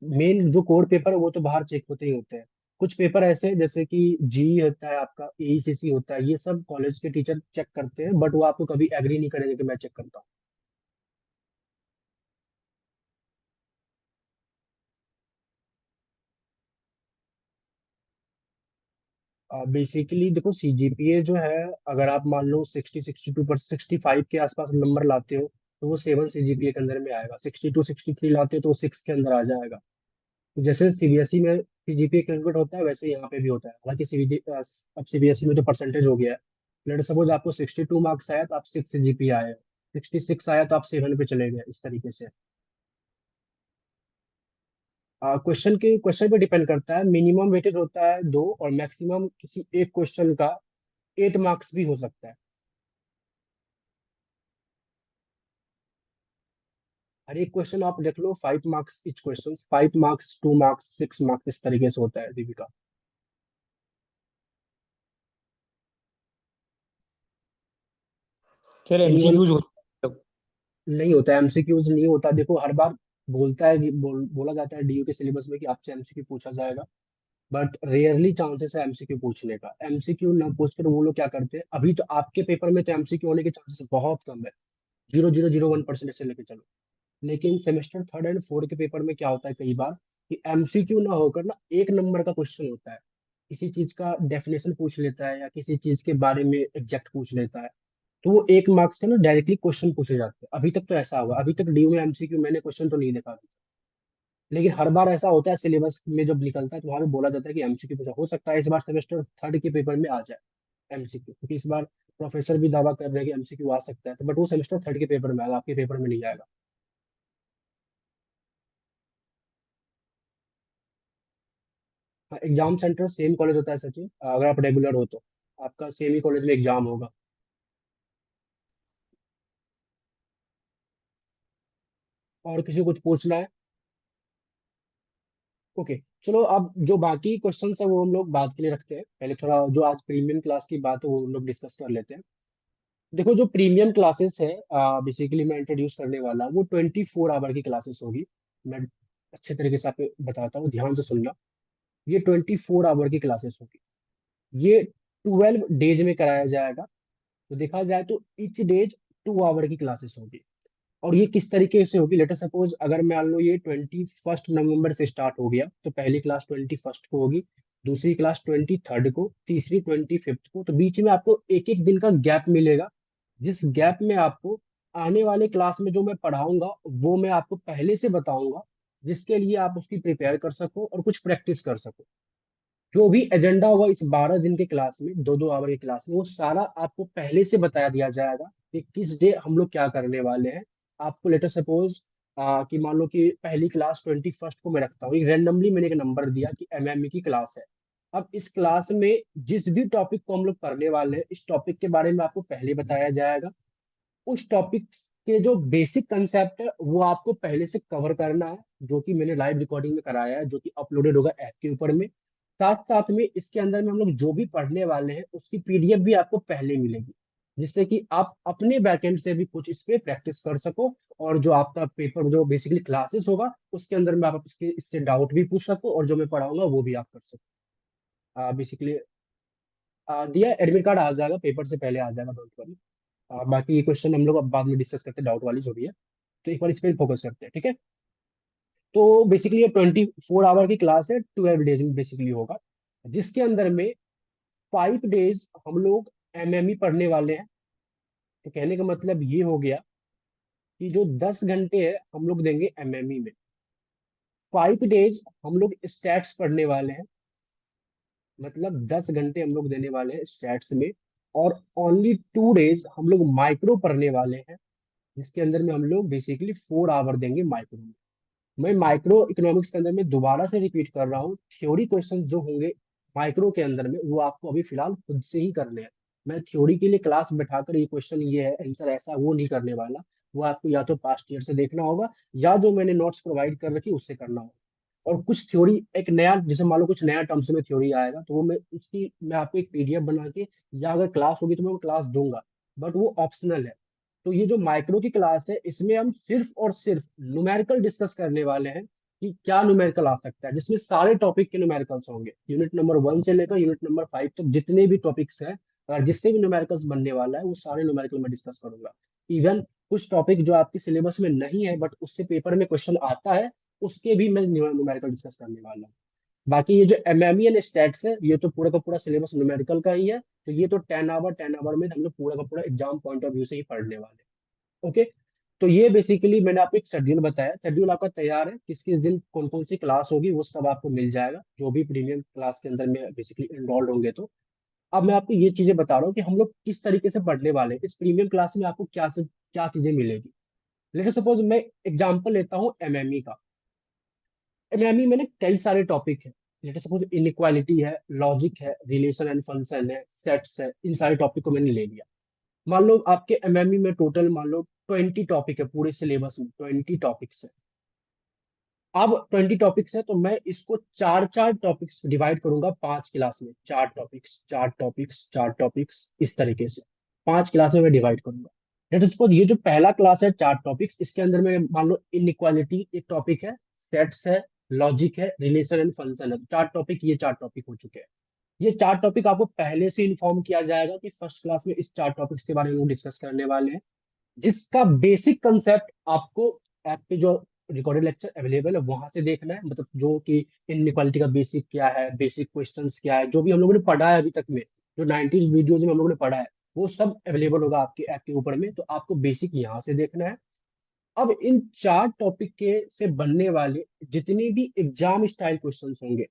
मेन जो कोर पेपर है वो तो बाहर चेक होते ही होते हैं। कुछ पेपर ऐसे हैं, जैसे कि जी होता है आपका, एईसीसी होता है, ये सब कॉलेज के टीचर चेक करते हैं, बट वो आपको कभी एग्री नहीं करेंगे कि मैं चेक करता हूँ। बेसिकली देखो सीजीपीए जो है, अगर आप मान लो 60 62 पर 65 के आसपास नंबर लाते हो तो वो 7 सीजीपीए के अंदर में आएगा। 62 63 लाते हो तो वो 6 के अंदर आ जाएगा। तो जैसे सीबीएसई में सीजीपीए कैलकुलेट होता है वैसे यहाँ पे भी होता है, हालांकि अब सीबीएसई में तो परसेंटेज हो गया है। लेट सपोज आपको 62 मार्क्स आया तो आप 6 सीजीपीए आए, 66 आया तो आप 7 पे चले गए, इस तरीके से। क्वेश्चन पे डिपेंड करता है, मिनिमम वेटेज होता है 2 और मैक्सिमम किसी एक क्वेश्चन का 8 मार्क्स भी हो सकता है। हर एक क्वेश्चन आप देख लो, 5 marks each question, 5 marks, 2 marks, 6 marks, इस तरीके से होता है दीपिका। Sir anyone? एमसीक्यूज होते हैं? नहीं होता, एमसीक्यूज नहीं होता। देखो हर बार बोलता है कि बोला जाता है डीयू के सिलेबस में कि आपसे एमसीक्यू पूछा जाएगा, बट रेयरली चांसेस है एमसीक्यू पूछने का। एमसीक्यू ना पूछ कर वो लोग क्या करते हैं, अभी तो आपके पेपर में तो एमसीक्यू होने के चांसेस बहुत कम है, 0.001% से लेके चलो। लेकिन सेमेस्टर थर्ड एंड फोर्थ के पेपर में क्या होता है कई बार कि एमसीक्यू ना होकर ना 1 नंबर का क्वेश्चन होता है, किसी चीज का डेफिनेशन पूछ लेता है या किसी चीज के बारे में एग्जैक्ट पूछ लेता है, तो वो 1 मार्क्स से ना डायरेक्टली क्वेश्चन पूछे जाते हैं। अभी तक तो ऐसा हुआ, अभी तक डीयू में एमसीक्यू मैंने क्वेश्चन तो नहीं देखा अभी। लेकिन हर बार ऐसा होता है सिलेबस में जब निकलता है तो वहां पे बोला जाता है कि एमसीक्यू पूछा, हो सकता है इस बार सेमेस्टर थर्ड के पेपर में आ जाए एमसीक्यू, क्योंकि इस बार प्रोफेसर भी दावा कर रहे हैं कि एमसीक्यू आ सकता है, तो बट वो सेमेस्टर थर्ड के पेपर में आएगा, आपके पेपर में नहीं आएगा। हाँ, एग्जाम सेंटर सेम कॉलेज होता है सचिन, अगर आप रेगुलर हो तो आपका सेम ही कॉलेज में एग्जाम होगा। और किसी को कुछ पूछना है? ओके, चलो अब जो बाकी क्वेश्चंस है वो हम लोग बाद के लिए रखते हैं, पहले थोड़ा जो आज प्रीमियम क्लास की बात है वो हम लोग डिस्कस कर लेते हैं। देखो जो प्रीमियम क्लासेस है बेसिकली मैं इंट्रोड्यूस करने वाला हूँ, वो 24 आवर की क्लासेस होगी। मैं अच्छे तरीके से आपको बताता हूँ, ध्यान से सुनना। ये 24 आवर की क्लासेस होगी, ये 12 डेज में कराया जाएगा। तो देखा जाए तो ईच डेज 2 आवर की क्लासेस होगी। और ये किस तरीके से होगी, लेटर सपोज अगर मान लो ये 21 नवंबर से स्टार्ट हो गया, तो पहली क्लास 21 को होगी, दूसरी क्लास 23 को, तीसरी 25 को, तो बीच में आपको एक एक दिन का गैप मिलेगा। जिस गैप में आपको आने वाले क्लास में जो मैं पढ़ाऊंगा वो मैं आपको पहले से बताऊंगा, जिसके लिए आप उसकी प्रिपेयर कर सको और कुछ प्रैक्टिस कर सको। जो भी एजेंडा होगा इस 12 दिन के क्लास में, 2-2 आवर की क्लास में, वो सारा आपको पहले से बताया दिया जाएगा कि किस डे हम लोग क्या करने वाले हैं। आपको लेटर सपोज कि मान लो कि पहली क्लास 21 को मैं रखता हूँ, रैंडमली मैंने एक नंबर दिया कि एमएमई की क्लास है। अब इस क्लास में जिस भी टॉपिक को हम लोग पढ़ने वाले हैं, इस टॉपिक के बारे में आपको पहले बताया जाएगा। उस टॉपिक के जो बेसिक कंसेप्ट है वो आपको पहले से कवर करना है, जो कि मैंने लाइव रिकॉर्डिंग में कराया है, जो कि अपलोडेड होगा ऐप के ऊपर में। साथ साथ में इसके अंदर में हम लोग जो भी पढ़ने वाले हैं उसकी पीडीएफ भी आपको पहले मिलेगी, जिससे कि आप अपने बैकएंड से भी कुछ इस पे प्रैक्टिस कर सको। और जो आपका पेपर जो बेसिकली क्लासेस होगा उसके अंदर में आप इससे डाउट भी पूछ सको, और जो मैं पढ़ाऊंगा वो भी आप कर सको। बेसिकली दिया एडमिट कार्ड आ जाएगा, पेपर से पहले आ जाएगा, डोंट वरी। बाकी ये क्वेश्चन हम लोग अब बाद में डिस्कस करते हैं, डाउट वाली जो भी है। तो एक बार इस पे फोकस करते हैं, ठीक है। तो बेसिकली ये 24 आवर की क्लास है, 12 डेज में बेसिकली होगा, जिसके अंदर में 5 डेज हम लोग एमएमई पढ़ने वाले हैं। तो कहने का मतलब ये हो गया कि जो 10 घंटे है हम लोग देंगे एमएमई में, 5 डेज हम लोग स्टैट्स पढ़ने वाले हैं, मतलब 10 घंटे हम लोग देने वाले हैं स्टैट्स में। और ओनली 2 डेज हम लोग माइक्रो पढ़ने वाले हैं, जिसके अंदर में हम लोग बेसिकली 4 आवर देंगे माइक्रो में। मैं माइक्रो इकोनॉमिक्स के अंदर में दोबारा से रिपीट कर रहा हूँ, थ्योरी क्वेश्चन जो होंगे माइक्रो के अंदर में वो आपको अभी फिलहाल खुद से ही करने हैं। मैं थ्योरी के लिए क्लास बैठाकर ये क्वेश्चन ये है आंसर ऐसा वो नहीं करने वाला। वो आपको या तो पास्ट ईयर से देखना होगा, या जो मैंने नोट्स प्रोवाइड कर रखी उससे करना होगा। और कुछ थ्योरी एक नया, जैसे मान लो कुछ नया टर्म्स में थ्योरी आएगा, तो वो मैं आपको एक पीडीएफ बना के, या अगर क्लास होगी तो मैं वो क्लास दूंगा, बट वो ऑप्शनल है। तो ये जो माइक्रो की क्लास है इसमें हम सिर्फ और सिर्फ न्यूमेरिकल डिस्कस करने वाले हैं, कि क्या न्यूमेरिकल आ सकता है, जिसमें सारे टॉपिक के न्यूमेरिकल्स होंगे, यूनिट नंबर 1 से लेकर यूनिट नंबर 5 तक जितने भी टॉपिक्स हैं, अगर जिससे भी न्यूमेरिकल्स बनने वाला है वो सारे न्यूमेरिकल मैं डिस्कस करूंगा। इवन कुछ टॉपिक जो आपके सिलेबस में नहीं है बट उससे पेपर में क्वेश्चन आता है, उसके भी मैं न्यूमेरिकल डिस्कस करने वाला हूँ। बाकी ये जो एमएमई एंड स्टैट्स है ये तो पूरा का पूरा सिलेबस न्यूमेरिकल का ही है, तो ये तो 10 आवर में हम लोग पूरा का पूरा एग्जाम पॉइंट ऑफ व्यू से ही पढ़ने वाले हैं। ओके, तो ये बेसिकली मैंने आपको एक शेड्यूल बताया, शेड्यूल आपका तैयार है, किस किस दिन कौन कौन सी क्लास होगी वो सब आपको मिल जाएगा, जो भी प्रीमियम क्लास के अंदर में बेसिकली एनरोल्ड होंगे। तो अब मैं आपको ये चीजें बता रहा हूँ कि हम लोग किस तरीके से पढ़ने वाले हैं, इस प्रीमियम क्लास में आपको क्या चीजें मिलेगी। लेट सपोज मैं एग्जांपल लेता हूँ एमएमई का। एमएमई में ना कई सारे टॉपिक है, लेट सपोज इनइक्वालिटी है, लॉजिक है, रिलेशन एंड फंक्शन है, सेट्स है, इन सारे टॉपिक को मैंने ले लिया। मान लो आपके एमएमई में टोटल मान लो 20 टॉपिक है, पूरे सिलेबस में 20 टॉपिक्स है। अब 20 टॉपिक्स है तो मैं इसको चार चार टॉपिक्स डिवाइड करूंगा 5 क्लास में, 4 टॉपिक्स 4 टॉपिक्स 4 टॉपिक्स, इस तरीके से 5 क्लास में मैं डिवाइड करूंगा। लेट सपोज ये जो पहला क्लास है 4 टॉपिक्स, इसके अंदर में मान लो इनइक्वालिटी एक टॉपिक है, सेट्स है, लॉजिक है, रिलेशन एंड फंक्शन है, 4 टॉपिक, ये 4 टॉपिक हो चुके हैं। ये 4 टॉपिक आपको पहले से इन्फॉर्म किया जाएगा कि फर्स्ट क्लास में इस 4 टॉपिक्स के बारे में हम डिस्कस करने वाले हैं, जिसका बेसिक कंसेप्ट आपको आपके जो रिकॉर्डेड लेक्चर अवेलेबल है वहां से देखना है। मतलब जो कि इनइक्वालिटी का बेसिक क्या है, बेसिक क्वेश्चंस क्या है, जो भी हम लोगों ने पढ़ा है अभी तक में, जो 90s वीडियोज में हम लोगों ने पढ़ा है वो सब अवेलेबल होगा आपके ऐप के ऊपर में, तो आपको बेसिक यहाँ से देखना है। अब इन 4 टॉपिक के से बनने वाले जितने भी एग्जाम स्टाइल क्वेश्चंस होंगे,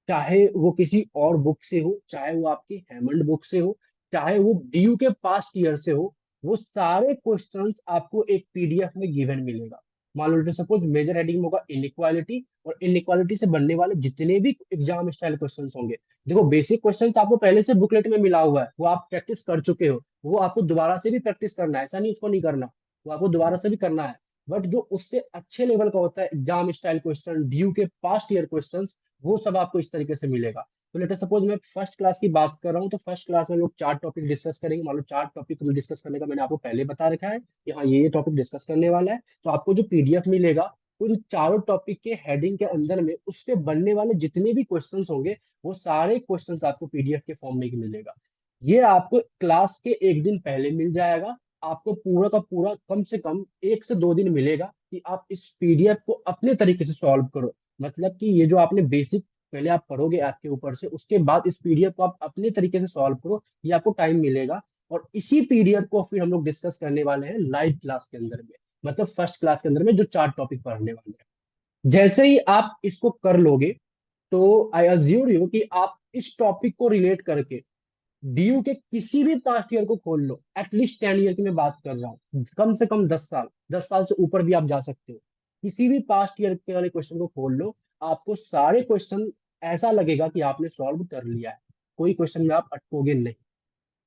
चाहे वो किसी और बुक से हो, चाहे वो आपकी हेमंड बुक से हो, चाहे वो डीयू के पास्ट ईयर से हो, वो सारे क्वेश्चंस आपको एक पीडीएफ में गिवन मिलेगा। मान लो सपोज मेजर हेडिंग में होगा इनइक्वालिटी, और इनइक्वालिटी से बनने वाले जितने भी एग्जाम स्टाइल क्वेश्चंस होंगे, देखो बेसिक क्वेश्चन तो आपको पहले से बुकलेट में मिला हुआ है, वो आप प्रैक्टिस कर चुके हो, वो आपको दोबारा से भी प्रैक्टिस करना है, ऐसा नहीं उसको नहीं करना, वो आपको दोबारा से भी करना है। बट जो उससे अच्छे लेवल का होता है एग्जाम स्टाइल क्वेश्चन, ड्यू के पास्ट ईयर क्वेश्चन, वो सब आपको इस तरीके से मिलेगा। तो लेटर सपोज मैं फर्स्ट क्लास की बात कर रहा हूँ, तो फर्स्ट क्लास में लोग 4 टॉपिक डिस्कस करेंगे। मान लो 4 टॉपिक डिस्कस करने का मैंने आपको पहले बता रखा है कि हाँ ये टॉपिक डिस्कस करने वाला है। तो आपको जो पीडीएफ मिलेगा उन चारों टॉपिक के हेडिंग के अंदर में उस पे बनने वाले जितने भी क्वेश्चंस होंगे, वो सारे क्वेश्चंस आपको पीडीएफ के फॉर्म में ही मिलेगा। ये आपको क्लास के एक दिन पहले मिल जाएगा। आपको पूरा का पूरा कम से कम 1 से 2 दिन मिलेगा कि आप इस पीडीएफ को अपने तरीके से सॉल्व करो। मतलब कि ये जो आपने बेसिक पहले आप पढ़ोगे ऐप के ऊपर से, उसके बाद इस पीडीएफ को आप अपने तरीके से सॉल्व करो, ये आपको टाइम मिलेगा। और इसी पीडीएफ को फिर हम लोग डिस्कस करने वाले हैं लाइव क्लास के अंदर में, मतलब फर्स्ट क्लास के अंदर में जो 4 टॉपिक पढ़ने वाले हैं। जैसे ही आप इसको कर लोगे, तो आई अज्यूम यू कि आप इस टॉपिक को रिलेट करके डीयू के किसी भी पास्ट ईयर को खोल लो, एटलीस्ट 10 ईयर की मैं बात कर रहा हूँ, कम से कम 10 साल, 10 साल से ऊपर भी आप जा सकते हो। किसी भी पास्ट ईयर के वाले क्वेश्चन को खोल लो, आपको सारे क्वेश्चन ऐसा लगेगा कि आपने सॉल्व कर लिया है, कोई क्वेश्चन में आप अटकोगे नहीं।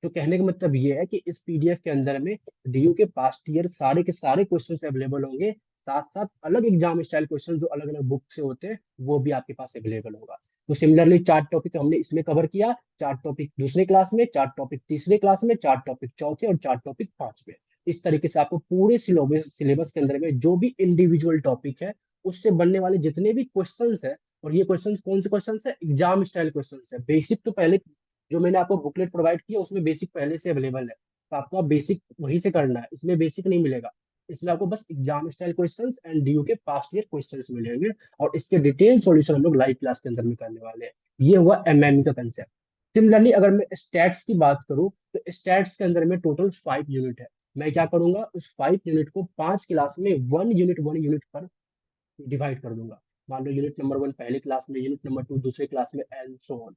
तो कहने का मतलब ये है कि इस पीडीएफ के अंदर में डीयू के पास्ट ईयर सारे के सारे क्वेश्चन अवेलेबल होंगे, साथ साथ अलग एग्जाम स्टाइल क्वेश्चन जो अलग अलग बुक से होते हैं वो भी आपके पास अवेलेबल होगा। तो सिमिलरली 4 टॉपिक हमने इसमें कवर किया, 4 टॉपिक दूसरे क्लास में, 4 टॉपिक तीसरे क्लास में, 4 टॉपिक चौथे और 4 टॉपिक पांचवे। इस तरीके से आपको पूरे सिलेबस के अंदर में जो भी इंडिविजुअल टॉपिक है उससे बनने वाले जितने भी क्वेश्चंस है, और ये क्वेश्चंस कौन से क्वेश्चंस है, एग्जाम स्टाइल क्वेश्चंस है। बेसिक तो पहले जो मैंने आपको बुकलेट प्रोवाइड किया उसमें बेसिक पहले से अवेलेबल है, तो आपको अब बेसिक वहीं से करना है, इसमें बेसिक नहीं मिलेगा। इसलिए आपको बस exam style questions and DU के पास्ट ईयर क्वेश्चंस मिलेंगे, और इसके डिटेल सॉल्यूशन हम लोग लाइव क्लास के अंदर में करने वाले हैं। ये हुआ एमएमई का कंसेप्ट। सिमिलरली अगर मैं स्टैट्स की बात करूं, तो स्टैट्स के अंदर में टोटल 5 यूनिट है। मैं क्या करूंगा, उस 5 यूनिट को 5 क्लास में 1 यूनिट पर डिवाइड कर दूंगा। मान लो यूनिट नंबर 1 पहले क्लास में, यूनिट नंबर 2 दूसरे क्लास में, and so on.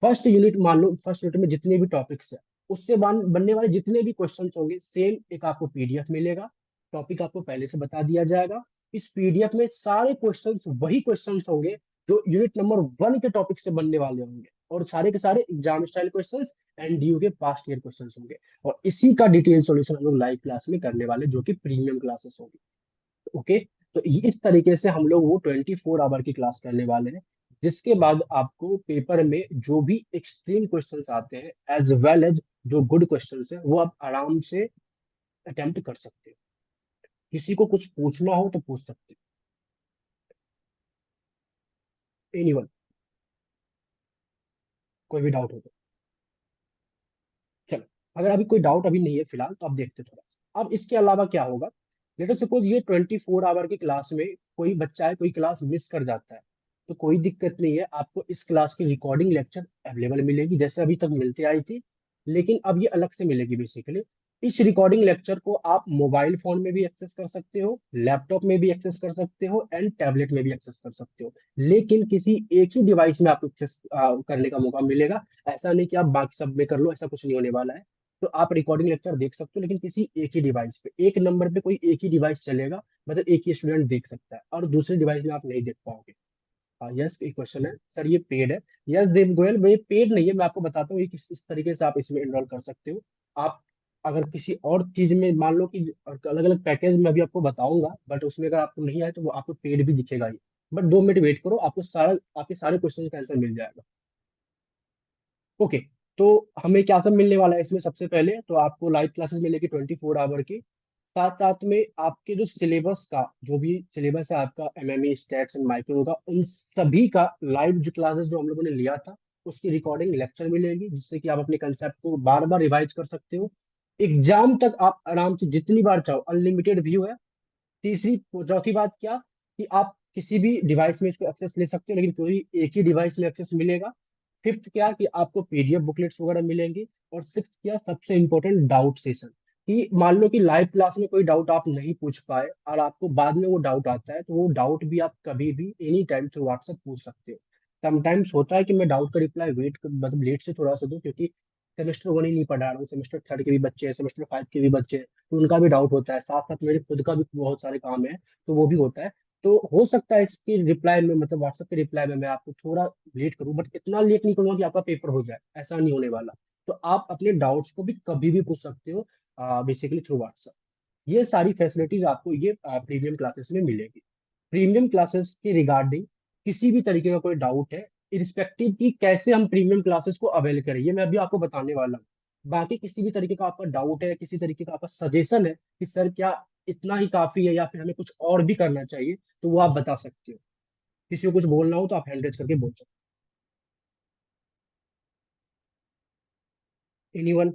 First unit मान लो, फर्स्ट यूनिट में जितने भी टॉपिक्स है उससे बनने वाले जितने भी क्वेश्चंस होंगे, सेम एक आपको पीडीएफ मिलेगा, टॉपिक आपको पहले से बता दिया जाएगा। इस पीडीएफ में सारे क्वेश्चंस वही क्वेश्चंस होंगे जो यूनिट नंबर 1 के टॉपिक से बनने वाले होंगे, और सारे के सारे exam style questions and DU के पास्ट ईयर क्वेश्चंस होंगे। और इसी का डिटेल सॉल्यूशन हम लोग लाइव क्लास में करने वाले, जो कि प्रीमियम क्लासेस होगी। ओके, तो इस तरीके से हम लोग वो 24 आवर की क्लास करने वाले हैं, जिसके बाद आपको पेपर में जो भी एक्सट्रीम क्वेश्चंस आते हैं एज वेल एज जो गुड क्वेश्चंस है, वो आप आराम से अटेम्प्ट कर सकते हो। किसी को कुछ पूछना हो तो पूछ सकते हो, एनीवन, कोई भी डाउट हो तो। चलो, अगर अभी कोई डाउट अभी नहीं है फिलहाल, तो आप देखते थोड़ा सा। अब इसके अलावा क्या होगा, लेट सपोज ये 24 आवर की क्लास में कोई बच्चा है, कोई क्लास मिस कर जाता है, तो कोई दिक्कत नहीं है, आपको इस क्लास की रिकॉर्डिंग लेक्चर अवेलेबल मिलेगी जैसे अभी तक मिलती आई थी, लेकिन अब ये अलग से मिलेगी बेसिकली। इस रिकॉर्डिंग लेक्चर को आप मोबाइल फोन में भी एक्सेस कर सकते हो, लैपटॉप में भी एक्सेस कर सकते हो, एंड टैबलेट में भी एक्सेस कर सकते हो, लेकिन किसी एक ही डिवाइस में आपको एक्सेस करने का मौका मिलेगा। ऐसा नहीं कि आप बाकी सब में कर लो, ऐसा कुछ नहीं होने वाला है। तो आप रिकॉर्डिंग लेक्चर देख सकते हो, लेकिन किसी एक ही डिवाइस पे, एक नंबर पे कोई एक ही डिवाइस चलेगा, मतलब एक ही स्टूडेंट देख सकता है, और दूसरे डिवाइस में आप नहीं देख पाओगे। यस, एक क्वेश्चन है सर ये पेड है। यस देव गोयल, ये पेड नहीं है, मैं आपको बताता हूँ ये किस इस तरीके से आप इसमें एनरोल कर सकते हो। आप अगर किसी और चीज में मान लो कि अलग अलग पैकेज में अभी आपको बताऊंगा, बट उसमें अगर आपको नहीं आए तो वो आपको पेड भी दिखेगा ही। बट 2 मिनट वेट करो, आपको सारा आपके सारे क्वेश्चन का आंसर मिल जाएगा। ओके, तो हमें क्या सब मिलने वाला है इसमें, सबसे पहले तो आपको लाइव क्लासेस मिलेगी 24 आवर की, साथ साथ में आपके जो सिलेबस का जो भी सिलेबस है आपका, एमएमई स्टैट्स एंड माइक्रो का, उन सभी का लाइव जो क्लासेस जो हम लोगों ने लिया था उसकी रिकॉर्डिंग लेक्चर मिलेगी, जिससे कि आप अपने कंसेप्ट को बार बार रिवाइज कर सकते हो। एग्जाम तक आप आराम से जितनी बार चाहो, अनलिमिटेड व्यू है। तीसरी चौथी बात क्या, कि आप किसी भी डिवाइस में इसको एक्सेस ले सकते हो, लेकिन कोई एक ही डिवाइस में एक्सेस मिलेगा। फिफ्थ क्या, कि आपको पीडीएफ बुकलेट्स वगैरह मिलेंगी। और सिक्स क्या, सबसे इंपॉर्टेंट, डाउट सेशन। कि मान लो कि लाइव क्लास में कोई डाउट आप नहीं पूछ पाए और आपको बाद में वो डाउट आता है, तो वो डाउट भी आप कभी भी एनी टाइम थ्रू व्हाट्सएप पूछ सकते हो। समटाइम्स होता है कि मैं डाउट का रिप्लाई मतलब लेट से थोड़ा सा दूं, क्योंकि सेमेस्टर 1 ही नहीं पढ़ा रहा हूँ, सेमेस्टर 3 के भी बच्चे हैं, सेमेस्टर 5 के भी बच्चे हैं, तो उनका भी डाउट होता है, साथ साथ मेरे खुद का भी बहुत सारे काम है, तो वो भी होता है। तो हो सकता है इसके रिप्लाई में, मतलब व्हाट्सएप के रिप्लाई में मैं आपको थोड़ा लेट करूँ, बट इतना लेट नहीं करूंगा कि आपका पेपर हो जाए, ऐसा नहीं होने वाला। तो आप अपने डाउट्स को भी कभी भी पूछ सकते हो, बेसिकली थ्रू व्हाट्सएप। ये सारी फैसिलिटीज आपको ये प्रीमियम क्लासेस में मिलेगी। प्रीमियम क्लासेस के रिगार्डिंग किसी भी तरीके का कोई डाउट है, इरिस्पेक्टिव कि कैसे हम प्रीमियम क्लासेस को अवेल करें, ये मैं अभी आपको बताने वाला हूँ। बाकी किसी भी तरीके का आपका डाउट है, किसी तरीके का आपका सजेशन है कि सर क्या इतना ही काफी है या फिर हमें कुछ और भी करना चाहिए, तो वो आप बता सकते हो। किसी को कुछ बोलना हो तो आप हैंड रेज करके बोल सकते हो। एनीवन?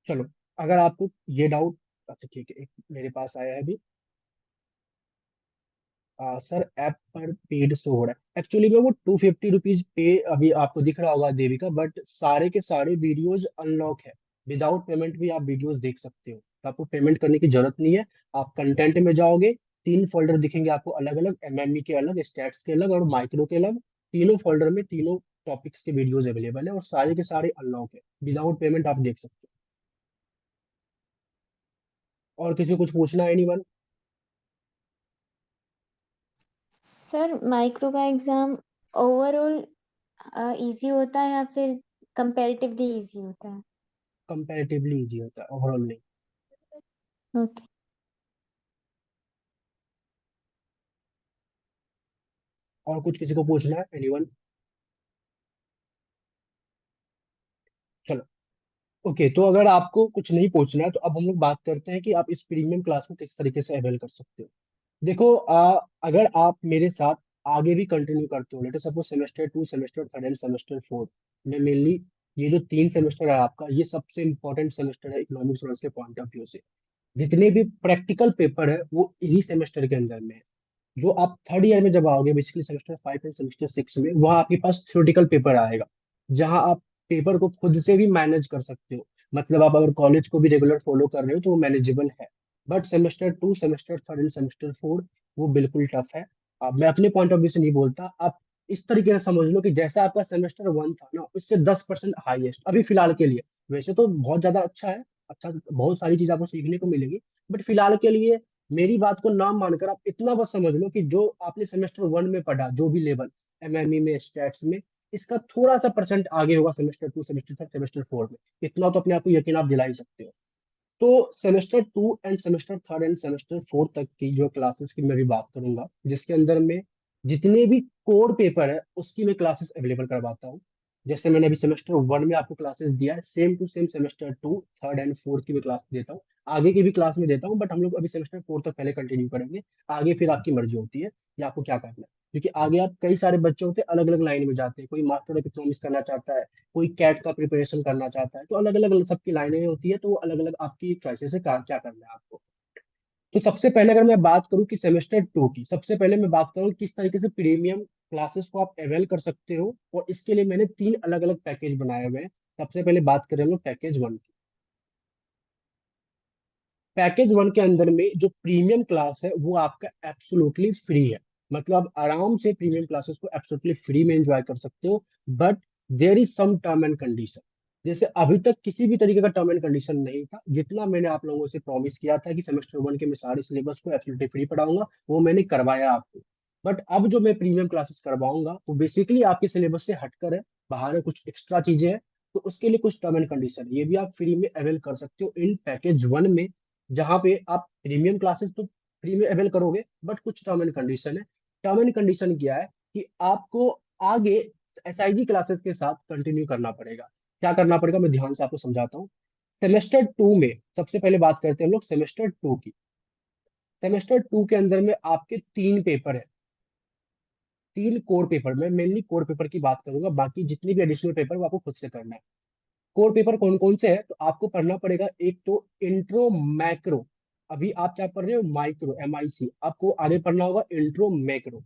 चलो, अगर आपको ये डाउट, अच्छा ठीक है, एक मेरे पास आया है अभी। सर ऐप पर पेड शो हो रहा है, एक्चुअली में वो 250 रुपीज पे अभी आपको दिख रहा होगा देवी का, बट सारे के सारे वीडियोज अनलॉक है। विदाउट पेमेंट भी आप वीडियोज देख सकते हो, तो आपको पेमेंट करने की जरूरत नहीं है। आप कंटेंट में जाओगे, 3 फोल्डर दिखेंगे आपको अलग अलग, एमएमई के अलग, स्टैट्स के अलग और माइक्रो के अलग। तीनों फोल्डर में तीनों टॉपिक्स के वीडियोज अवेलेबल है और सारे के सारे अनलॉक है, विदाउट पेमेंट आप देख सकते हो। और किसी को कुछ पूछना है? एनीवन? सर माइक्रो का एग्जाम ओवरऑल इजी होता है या फिर कंपैरेटिवली इजी होता है? कंपैरेटिवली इजी होता है, ओवरऑल नहीं। ओके। और कुछ किसी को पूछना है? एनीवन? चलो, ओके, तो अगर आपको कुछ नहीं पूछना है तो अब हम लोग बात करते हैं कि आप इस प्रीमियम क्लास को किस तरीके से अवेल कर सकते हो। देखो, अगर आप मेरे साथ आगे भी कंटिन्यू करते हो, let suppose semester 2, semester 3 end semester 4 में मेनली ये जो 3 सेमेस्टर है आपका, ये सबसे इंपॉर्टेंट सेमेस्टर है इकोनॉमिक्स ऑनर्स के पॉइंट ऑफ व्यू से। जितने भी प्रैक्टिकल पेपर है वो इन्हीं सेमेस्टर के अंदर में है। जो आप थर्ड ईयर में जब आओगे, बेसिकली सेमेस्टर 5 एंड सेमेस्टर 6 में, वहाँ आपके पास थ्योरेटिकल पेपर आएगा, जहाँ आप पेपर को खुद से भी मैनेज कर सकते हो। मतलब आप अगर कॉलेज को भी रेगुलर फॉलो कर रहे हो तो वो मैनेजेबल है। But semester 2, semester 3 end semester 4 वो बिल्कुल टफ है। अब मैं अपने पॉइंट ऑफ व्यू से नहीं बोलता, आप इस तरीके से समझ लो कि जैसा आपका सेमेस्टर 1 था ना, उससे 10% हाईएस्ट अभी फिलहाल के लिए। वैसे तो बहुत ज्यादा अच्छा है, अच्छा, बहुत सारी चीज आपको सीखने को मिलेगी, बट फिलहाल के लिए मेरी बात को ना मानकर आप इतना बस समझ लो कि जो आपने सेमेस्टर 1 में पढ़ा, जो भी लेवल एमएमई में, स्टैट्स में, इसका थोड़ा सा परसेंट आगे होगा सेमेस्टर 2, सेमेस्टर 3, सेमेस्टर 4 में। इतना तो अपने आप को यकीन आप दिला ही सकते हो। तो semester 2 end semester 3 end semester 4 तक की जो क्लासेस की मैं भी बात करूंगा, जिसके अंदर में जितने भी कोर पेपर है उसकी मैं क्लासेस अवेलेबल करवाता हूँ। जैसे मैंने अभी सेमेस्टर 1 में आपको क्लासेस दिया है, same to same semester 2, 3 and 4 की भी क्लास देता हूँ। आगे की भी क्लास में देता हूँ, बट हम लोग अभी सेमेस्टर 4 तक पहले कंटिन्यू करेंगे। आगे फिर आपकी मर्जी होती है कि आपको क्या करना है, क्योंकि आगे आप कई सारे बच्चे होते हैं अलग अलग लाइन में जाते हैं। कोई मास्टर ऑफ इकोनॉमिक्स करना चाहता है, कोई कैट का प्रिपरेशन करना चाहता है, तो अलग अलग सबकी लाइनें होती है, तो अलग अलग आपकी चॉइसेस है क्या करना है आपको। तो सबसे पहले अगर मैं बात करूं कि सेमेस्टर 2 की, सबसे पहले मैं बात करूं किस तरीके से प्रीमियम क्लासेस को आप अवेल कर सकते हो, और इसके लिए मैंने 3 अलग अलग पैकेज बनाए हुए हैं। सबसे पहले बात करें हम लोग पैकेज 1 की। पैकेज 1 के अंदर में जो प्रीमियम क्लास है वो आपका एब्सोल्युटली फ्री है। मतलब आराम से प्रीमियम क्लासेस को एब्सोल्युटली फ्री में एंजॉय कर सकते हो, but there is some term and condition. जैसे अभी तक किसी भी तरीके का टर्म एंड कंडीशन नहीं था, जितना मैंने आप लोगों से प्रॉमिस किया था कि सेमेस्टर 1 के मैं सारे सिलेबस को एब्सोल्युटली फ्री पढ़ाऊंगा, वो मैंने करवाया आपको। बट अब जो मैं प्रीमियम क्लासेस करवाऊंगा वो बेसिकली आपके सिलेबस से हटकर है, बाहर है, कुछ एक्स्ट्रा चीजें हैं। तो उसके लिए कुछ टर्म एंड कंडीशन है, ये भी आप फ्री में अवेल कर सकते हो इन पैकेज 1 में। जहाँ पे आप प्रीमियम क्लासेस तो फ्री में अवेल करोगे, बट कुछ टर्म एंड कंडीशन है। टर्म एंड कंडीशन क्या है कि आपको आगे एसआईजी क्लासेस के साथ कंटिन्यू करना पड़ेगा। क्या करना पड़ेगा, मैं ध्यान से आपको समझाता हूँ। सेमेस्टर 2 में सबसे पहले बात करते हैं हम लोग सेमेस्टर 2 की। सेमेस्टर 2 के अंदर में आपके 3 पेपर है, 3 कोर पेपर। मैं मेनली कोर पेपर की बात करूंगा, बाकी जितनी भी एडिशनल पेपर वो आपको खुद से करना है। कोर पेपर कौन कौन से हैं, तो आपको पढ़ना पड़ेगा एक तो इंट्रो मैक्रो। अभी आप क्या पढ़ रहे हो, माइक्रो, MIC, आपको आगे पढ़ना होगा इंट्रो मैक्रो।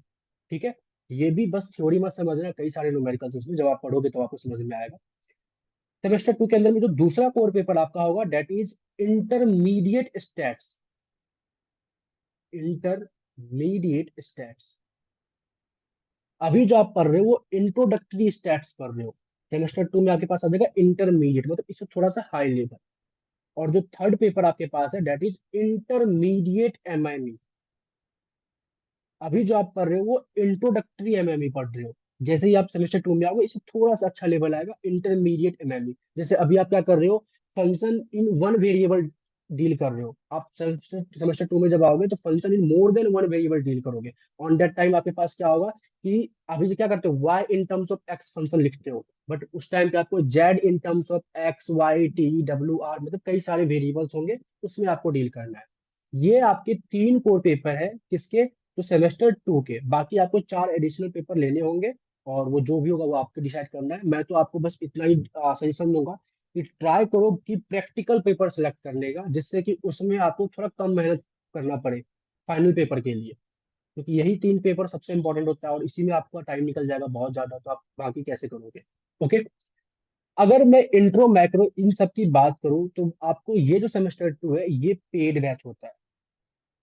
ठीक है, ये भी बस थ्योरी मत समझना, कई सारे न्यूमेरिकल्स इसमें जब आप पढ़ोगे तो आपको समझ में आएगा। सेमेस्टर 2 के अंदर में जो दूसरा कोर पेपर आपका होगा that is intermediate stats. Intermediate stats. अभी जो आप पढ़ रहे हो वो इंट्रोडक्टरी स्टैट्स पढ़ रहे हो। सेमेस्टर 2 में आपके पास आ जाएगा इंटरमीडिएट, मतलब इससे थोड़ा सा हाई लेवल। और जो थर्ड पेपर आपके पास है दैट इज इंटरमीडिएट एमआईएमई। अभी जो आप पढ़ रहे हो वो इंट्रोडक्टरी एमएमई पढ़ रहे हो। जैसे ही आप सेमेस्टर 2 में आओगे इससे थोड़ा सा अच्छा लेवल आएगा इंटरमीडिएट एमएमई। जैसे अभी आप क्या कर रहे हो, function in one variable deal कर रहे हो। आप सेमेस्टर 2 में जब आओगे तो function in more than one variable deal करोगे। ऑन दैट टाइम आपके पास क्या होगा कि अभी जो क्या करते हो Y in terms of X function लिखते हो, बट उस टाइम पे आपको Z in terms of X Y T W R, मतलब कई सारे वेरिएबल्स होंगे, उसमें आपको डील करना है। ये आपके 3 कोर पेपर है किसके, तो सेमेस्टर 2 के। बाकी आपको 4 एडिशनल पेपर लेने होंगे और वो जो भी होगा वो आपको डिसाइड करना है। मैं तो आपको बस इतना ही सजेशन दूंगा कि ट्राई करो कि प्रैक्टिकल पेपर सेलेक्ट करने का, जिससे कि उसमें आपको थोड़ा कम मेहनत करना पड़े फाइनल पेपर के लिए, क्योंकि यही 3 पेपर सबसे इंपॉर्टेंट होता है और इसी में आपका टाइम निकल जाएगा बहुत ज्यादा, तो आप बाकी कैसे करोगे। ओके, अगर मैं इंट्रो मैक्रो इन सब की बात करूं तो आपको ये जो सेमेस्टर 2 है ये पेड बैच होता है।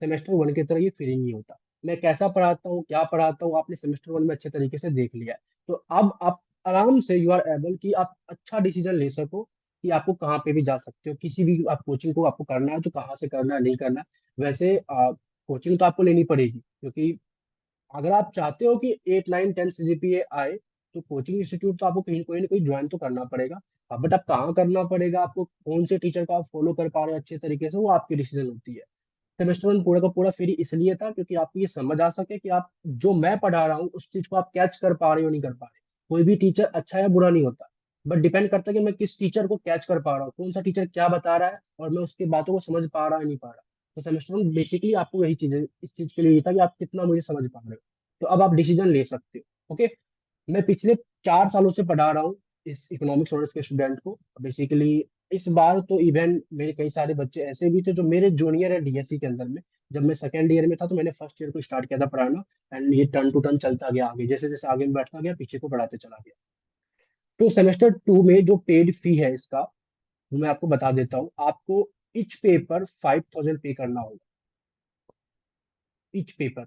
सेमेस्टर 1 की तरह ये फ्री नहीं होता। मैं कैसा पढ़ाता हूँ क्या पढ़ाता हूँ आपने सेमेस्टर 1 में अच्छे तरीके से देख लिया है। तो अब आप आराम से यू आर एबल कि आप अच्छा डिसीजन ले सको कि आपको कहाँ पे भी जा सकते हो। किसी भी आप कोचिंग को आपको करना है तो कहाँ से करना है नहीं करना है। वैसे कोचिंग तो आपको लेनी पड़ेगी, क्योंकि अगर आप चाहते हो कि 8 9 10 सीजीपीए आए तो कोचिंग इंस्टीट्यूट तो आपको कहीं कोई ना कोई ज्वाइन तो करना पड़ेगा। बट अब कहाँ करना पड़ेगा, आपको कौन से टीचर को आप फॉलो कर पा रहे हो अच्छे तरीके से, वो आपकी डिसीजन होती है। सेमेस्टर 1 पूरा का पूरा फ्री इसलिए था क्योंकि आपको ये समझ आ सके कि आप जो मैं पढ़ा रहा हूँ उस चीज को आप कैच कर पा रहे हो नहीं कर पा रहे। कोई भी टीचर अच्छा या बुरा नहीं होता, बट डिपेंड करता है कि मैं किस टीचर को कैच कर पा रहा हूँ, कौन सा टीचर क्या बता रहा है और मैं उसकी बातों को समझ पा रहा है नहीं पा रहा। तो सेमेस्टर 1 बेसिकली आपको यही चीज इस चीज के लिए ये था कि आप कितना मुझे समझ पा रहे हो। तो अब आप डिसीजन ले सकते हो। ओके, मैं पिछले 4 सालों से पढ़ा रहा हूँ इस इकोनॉमिक्स ऑनर्स के स्टूडेंट को। बेसिकली इस बार तो इवन मेरे कई सारे बच्चे ऐसे भी थे जो मेरे जूनियर है डीएससी के अंदर में। जब मैं सेकेंड ईयर में था तो मैंने फर्स्ट ईयर को स्टार्ट किया था पढ़ाना, एंड ये टर्न टू टर्न चलता गया आगे, जैसे जैसे आगे में बैठता गया पीछे को बढ़ाते चला गया। तो सेमेस्टर 2 में जो पेड फी है इसका, वो मैं आपको बता देता हूँ। आपको इच पेपर 5000 पे करना होगा। इच पेपर,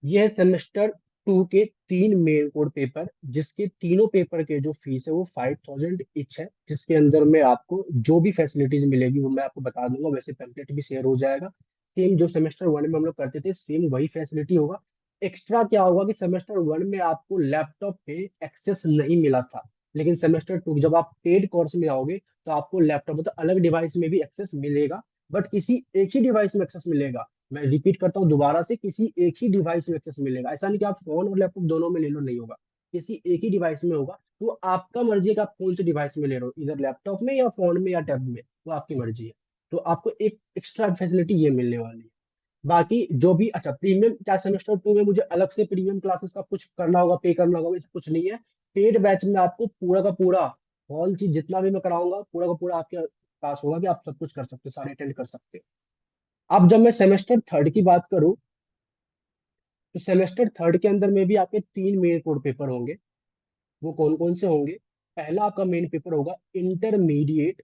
ये है सेमेस्टर 2 के 3 मेन कोर पेपर, जिसके तीनों पेपर के जो फीस है वो 5000 इच है, जिसके अंदर में आपको जो भी फैसिलिटीज मिलेगी वो मैं आपको बता दूंगा। वैसे पैम्पलेट भी शेयर हो जाएगा, सेम जो सेमेस्टर 1 में हम लोग करते थे सेम वही फैसिलिटी होगा। एक्स्ट्रा क्या होगा कि सेमेस्टर 1 में आपको लैपटॉप पे एक्सेस नहीं मिला था, लेकिन सेमेस्टर 2 जब आप पेड कोर्स में आओगे तो आपको लैपटॉप मतलब अलग डिवाइस में भी एक्सेस मिलेगा, बट किसी एक ही डिवाइस में एक्सेस मिलेगा। मैं रिपीट करता हूँ दोबारा से, किसी एक ही डिवाइस में एक्सेस मिलेगा। ऐसा नहीं कि आप फोन और लैपटॉप दोनों में ले लो, नहीं होगा, किसी एक ही डिवाइस में होगा। तो आपका मर्जी है कि आप कौन से डिवाइस में ले रहे हो, इधर लैपटॉप में या फोन में या टैब में, वो आपकी मर्जी है। तो आपको एक एक्स्ट्रा फैसिलिटी ये मिलने वाली है। बाकी जो भी अच्छा प्रीमियम, क्या सेमेस्टर 2 में मुझे अलग से प्रीमियम क्लासेस का कुछ करना होगा, पे करना होगा, ऐसा कुछ नहीं है। पेड बैच में आपको पूरा का पूरा ऑल चीज जितना भी मैं कराऊंगा पूरा का पूरा आपके पास होगा कि आप सब कुछ कर सकते हो, सारे अटेंड कर सकते हो। अब जब मैं सेमेस्टर 3 की बात करूं तो सेमेस्टर 3 के अंदर में भी आपके 3 मेन कोर पेपर होंगे। वो कौन कौन से होंगे, पहला आपका मेन पेपर होगा intermediate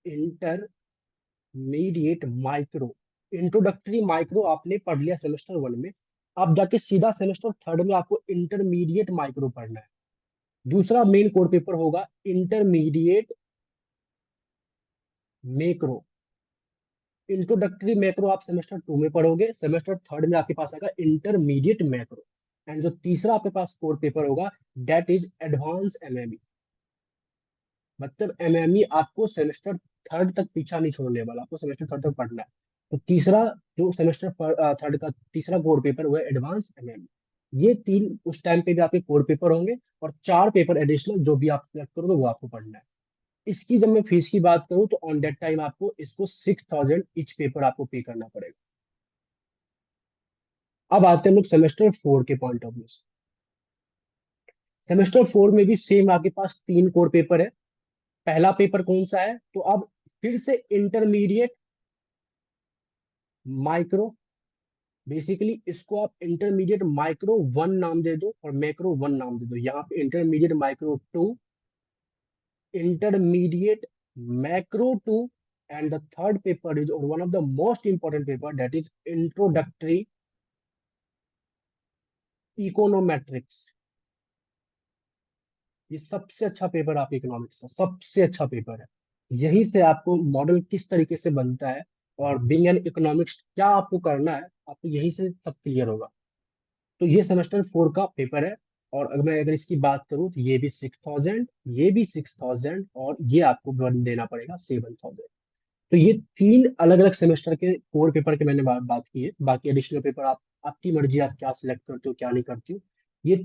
intermediate micro. Introductory micro आपने पढ़ लिया सेमेस्टर 1 में, अब जाके सीधा सेमेस्टर 3 में आपको इंटरमीडिएट माइक्रो पढ़ना है। दूसरा मेन कोर पेपर होगा इंटरमीडिएट मैक्रो। इंट्रोडक्टरी मैक्रो आप सेमेस्टर 2 में पढ़ोगे, सेमेस्टर 3 में आपके पास आएगा इंटरमीडिएट मैक्रो। एंड जो तीसरा आपके पास कोर पेपर होगा दैट इज एडवांस एमएमई। मतलब एमएमई आपको सेमेस्टर 3 तक पीछा नहीं छोड़ने वाला, आपको सेमेस्टर 3 तक पढ़ना है। तो तीसरा जो सेमेस्टर 3 का तीसरा कोर पेपर हुआ है एडवांस एमएमई। ये 3 उस टाइम पे भी आपके कोर पेपर होंगे, और 4 पेपर एडिशनल जो भी आप सेलेक्ट करोगे वो आपको पढ़ना है। इसकी जब मैं फीस की बात करूं तो ऑन दैट टाइम आपको इसको 6000 इच पेपर आपको पे करना पड़ेगा। अब आते हैं हम लोग सेमेस्टर 4 के पॉइंट ऑफ व्यू से। सेमेस्टर 4 में भी सेम आपके पास 3 कोर पेपर है। पहला पेपर कौन सा है, तो अब फिर से इंटरमीडिएट माइक्रो बेसिकली इसको आप इंटरमीडिएट माइक्रो 1 नाम दे दो और मैक्रो 1 नाम दे दो। यहाँ पे intermediate micro 2, intermediate macro 2, and the third paper is, or one of the most important paper, that is introductory econometrics। ये सबसे अच्छा पेपर आप इकोनॉमिक्स का सबसे अच्छा पेपर है। यहीं से आपको मॉडल किस तरीके से बनता है और बीइंग एन इकोनॉमिक्स क्या आपको करना है, आपको यहीं से सब क्लियर होगा। तो ये सेमेस्टर 4 का पेपर है। और अगर इसकी बात करूं तो ये भी 6,000, ये भी 6,000, और ये आपको देना पड़ेगा 7,000। तो ये 3 अलग अलग सेमेस्टर के कोर पेपर के मैंने बात की है। बाकी एडिशनल पेपर आप आपकी मर्जी, आप क्या सिलेक्ट करते हो क्या नहीं करते हो। ये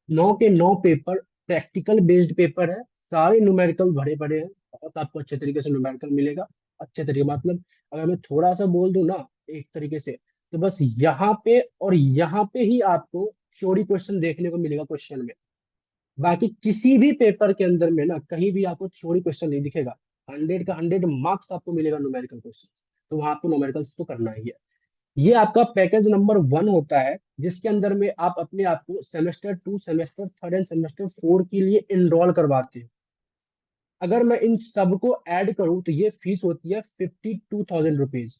9 के 9 पेपर प्रैक्टिकल बेस्ड पेपर है, सारे न्यूमेरिकल भरे पड़े हैं। बहुत आपको अच्छे तरीके से न्यूमेरिकल मिलेगा। अच्छे तरीके मतलब अगर मैं थोड़ा सा बोल दूं ना एक तरीके से, तो बस यहाँ पे और यहाँ पे ही आपको थ्योरी क्वेश्चन देखने को मिलेगा क्वेश्चन में। बाकी किसी भी पेपर के अंदर में ना कहीं भी आपको थ्योरी क्वेश्चन नहीं दिखेगा। 100 का 100 मार्क्स आपको मिलेगा न्यूमेरिकल क्वेश्चन। तो वहां आपको न्यूमेरिकल्स तो करना ही है। ये आपका पैकेज नंबर 1 होता है, जिसके अंदर में आप अपने आप को सेमेस्टर 2, सेमेस्टर 3 एंड सेमेस्टर 4 के लिए इनरोल करवाते हैं। अगर मैं इन सबको ऐड करूं तो ये फीस होती है 52,000 रुपीज,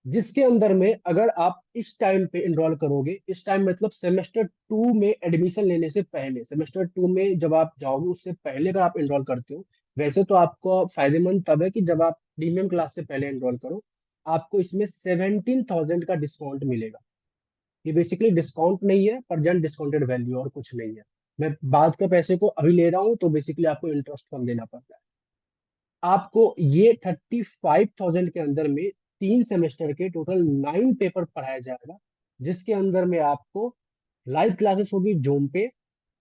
जिसके अंदर में अगर आप इस टाइम पे इनरोल करोगे, इस टाइम मतलब सेमेस्टर 2 में एडमिशन लेने से पहले, सेमेस्टर 2 में जब आप जाओगे उससे पहले अगर आप इनरोल करते हो, वैसे तो आपको फायदेमंद तब है कि जब आप प्रीमियम क्लास से पहले इनरोल करो, आपको इसमें 17,000 का डिस्काउंट मिलेगा। ये बेसिकली डिस्काउंट नहीं है, प्रेजेंट डिस्काउंटेड वैल्यू, और कुछ नहीं है। मैं बाद के पैसे को अभी ले रहा हूँ तो बेसिकली आपको इंटरेस्ट कम देना पड़ता है। आपको ये 35,000 के अंदर में 3 सेमेस्टर के टोटल 9 पेपर पढ़ाया जाएगा, जिसके अंदर में आपको लाइव क्लासेस होगी जूम पे।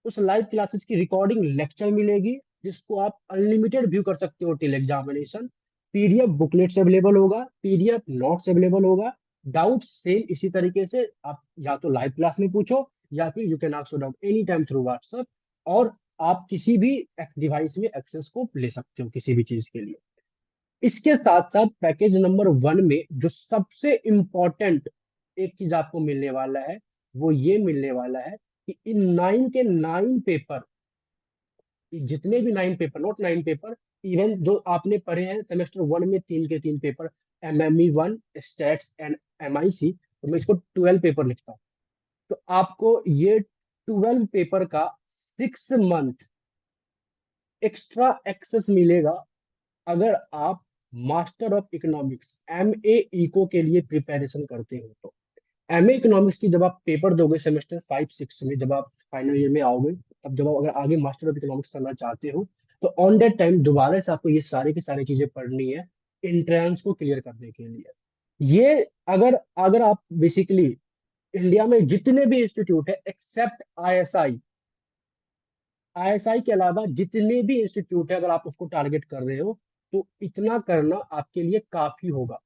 उस लाइव क्लासेस की रिकॉर्डिंग लेक्चर मिलेगी, जिसको आप अनलिमिटेड व्यू कर सकते हो till examination. PDF booklets available होगा, पीडीएफ नोट्स अवेलेबल होगा। डाउट सेम इसी तरीके से आप या तो लाइव क्लास में पूछो, या फिर you can ask doubt any time through WhatsApp. और आप किसी भी डिवाइस में एक्सेस को ले सकते हो किसी भी चीज के लिए। इसके साथ साथ पैकेज नंबर 1 में जो सबसे इंपॉर्टेंट एक चीज आपको मिलने वाला है, वो ये मिलने वाला है कि इन 9 के 9 पेपर, जितने भी 9 पेपर, नॉट 9 पेपर, इवन जो आपने पढ़े हैं सेमेस्टर 1 में 3 के 3 paper, MME1, stats and MIC, तो मैं इसको 12 पेपर लिखता हूँ। तो आपको ये 12 पेपर का 6 मंथ एक्स्ट्रा एक्सेस मिलेगा अगर आप master of economics MA eco के लिए प्रिपरेशन करते हो। तो MA इकोनॉमिक्स की जब आप पेपर दोगे सेमेस्टर 5-6 में, जब आप फाइनल ईयर में आओगे, तब जब आप अगर आगे मास्टर ऑफ इकोनॉमिक्स करना चाहते हो, तो ऑन दैट टाइम दोबारा से आपको ये सारी की सारी चीजें पढ़नी है एंट्रेंस को क्लियर करने के लिए। ये अगर अगर आप बेसिकली इंडिया में जितने भी इंस्टीट्यूट है एक्सेप्ट ISI के अलावा जितने भी इंस्टीट्यूट है, अगर आप उसको टारगेट कर रहे हो, तो इतना करना आपके लिए काफी होगा।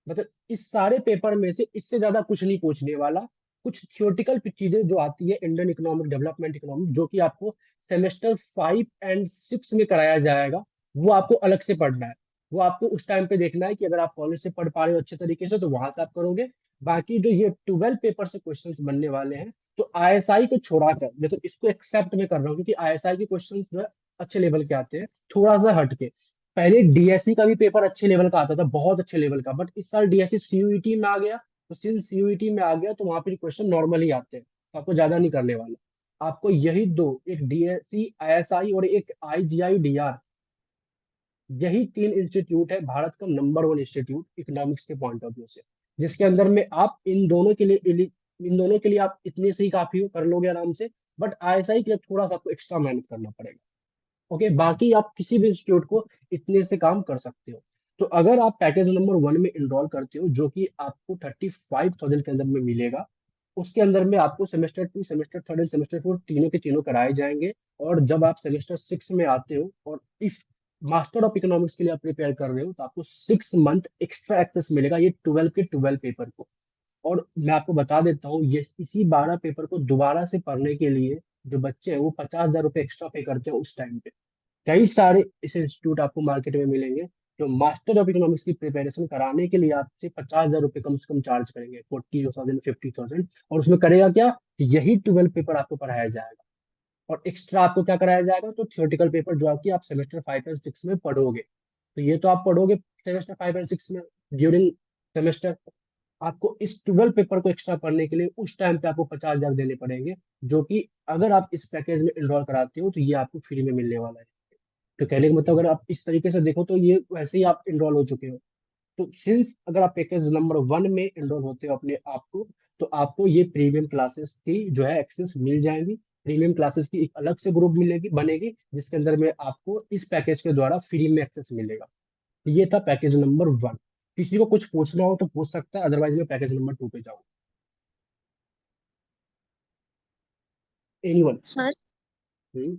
मतलब इस सारे पेपर में से इससे ज्यादा कुछ नहीं पूछने वाला। कुछ थियोरटिकल चीजें जो आती है इंडियन इकोनॉमिक, डेवलपमेंट इकोनॉमिक, जो कि आपको सेमेस्टर 5 एंड 6 में कराया जाएगा, वो आपको अलग से पढ़ना है। वो आपको उस टाइम पे देखना है कि अगर आप कॉलेज से पढ़ पा रहे हो अच्छे तरीके से, तो वहां से आप करोगे। बाकी जो ये 12 पेपर से क्वेश्चंस बनने वाले हैं, तो ISI को छोड़ा कर, देखो इसको एक्सेप्ट में कर रहा हूँ क्योंकि ISI के क्वेश्चन जो है अच्छे लेवल के आते हैं, थोड़ा सा हटके। पहले DSE का भी पेपर अच्छे लेवल का आता था, बहुत अच्छे लेवल का, बट इस साल DSE CUET में आ गया। तो सिंस CUET में आ गया तो वहां पे क्वेश्चन नॉर्मल ही आते हैं, तो आपको ज्यादा नहीं करने वाला। आपको यही दो, एक DSE ISI और एक IGI-DR, यही 3 इंस्टीट्यूट है भारत का नंबर 1 इंस्टीट्यूट इकोनॉमिक्स के पॉइंट ऑफ व्यू से, जिसके अंदर में आप इन दोनों के लिए आप इतने से ही काफी हो, कर लोगे आराम से। बट ISI के लिए थोड़ा सा आपको एक्स्ट्रा मेहनत करना पड़ेगा। ओके, बाकी आप किसी भी इंस्टीट्यूट को इतने से काम कर सकते हो। तो अगर आप पैकेज नंबर 1 में इनरोल करते हो, जो कि आपको 35,000 के अंदर में मिलेगा, उसके अंदर में आपको सेमेस्टर 2, सेमेस्टर 3 एंड सेमेस्टर 4 तीनों के तीनों कराए जाएंगे। और जब आप सेमेस्टर 6 में आते हो और इफ मास्टर ऑफ इकोनॉमिक्स के लिए आप प्रिपेयर कर रहे हो, तो आपको 6 मंथ एक्स्ट्रा एक्सेस मिलेगा ये 12 के 12 पेपर को। और मैं आपको बता देता हूँ, ये इसी 12 पेपर को दोबारा से पढ़ने के लिए जो बच्चे हैं वो 50,000 रुपये एक्स्ट्रा पे करते हैं उस टाइम पे। कई सारे इस इंस्टीट्यूट आपको मार्केट में मिलेंगे जो मास्टर ऑफ इकोनॉमिक्स की प्रिपरेशन कराने के लिए आपसे 50,000 रुपये कम से कम चार्ज करेंगे, 40,000 50,000। और उसमें करेगा क्या कि यही 12 पेपर आपको पढ़ाया जाएगा, और एक्स्ट्रा आपको क्या कराया जाएगा, तो थियोरेटिकल पेपर जो आपकी आप सेमेस्टर 5 और 6 में पढ़ोगे। तो ये तो आप पढ़ोगे सेमेस्टर 5 और 6 में ड्यूरिंग सेमेस्टर। आपको इस 12 पेपर को एक्स्ट्रा पढ़ने के लिए उस टाइम पे आपको 50,000 देने पड़ेंगे, जो कि अगर आप इस पैकेज में एनरोल कराते हो तो ये आपको फ्री में मिलने वाला है। तो कहने का मतलब अगर आप इस तरीके से देखो तो ये वैसे ही आप एनरोल हो चुके हो। तो सिंस अगर आप पैकेज नंबर 1 में एनरोल होते हो अपने आप को, तो आपको ये प्रीमियम क्लासेस की जो है एक्सेस मिल जाएंगी। प्रीमियम क्लासेस की एक अलग से ग्रुप मिलेगी बनेगी, जिसके अंदर में आपको इस पैकेज के द्वारा फ्री में एक्सेस मिलेगा। तो ये था पैकेज नंबर 1। किसी को कुछ पूछना हो तो पूछ सकता है, अदरवाइज मैं पैकेज नंबर 2 पे जाऊँ। एनीवन? सर हम्म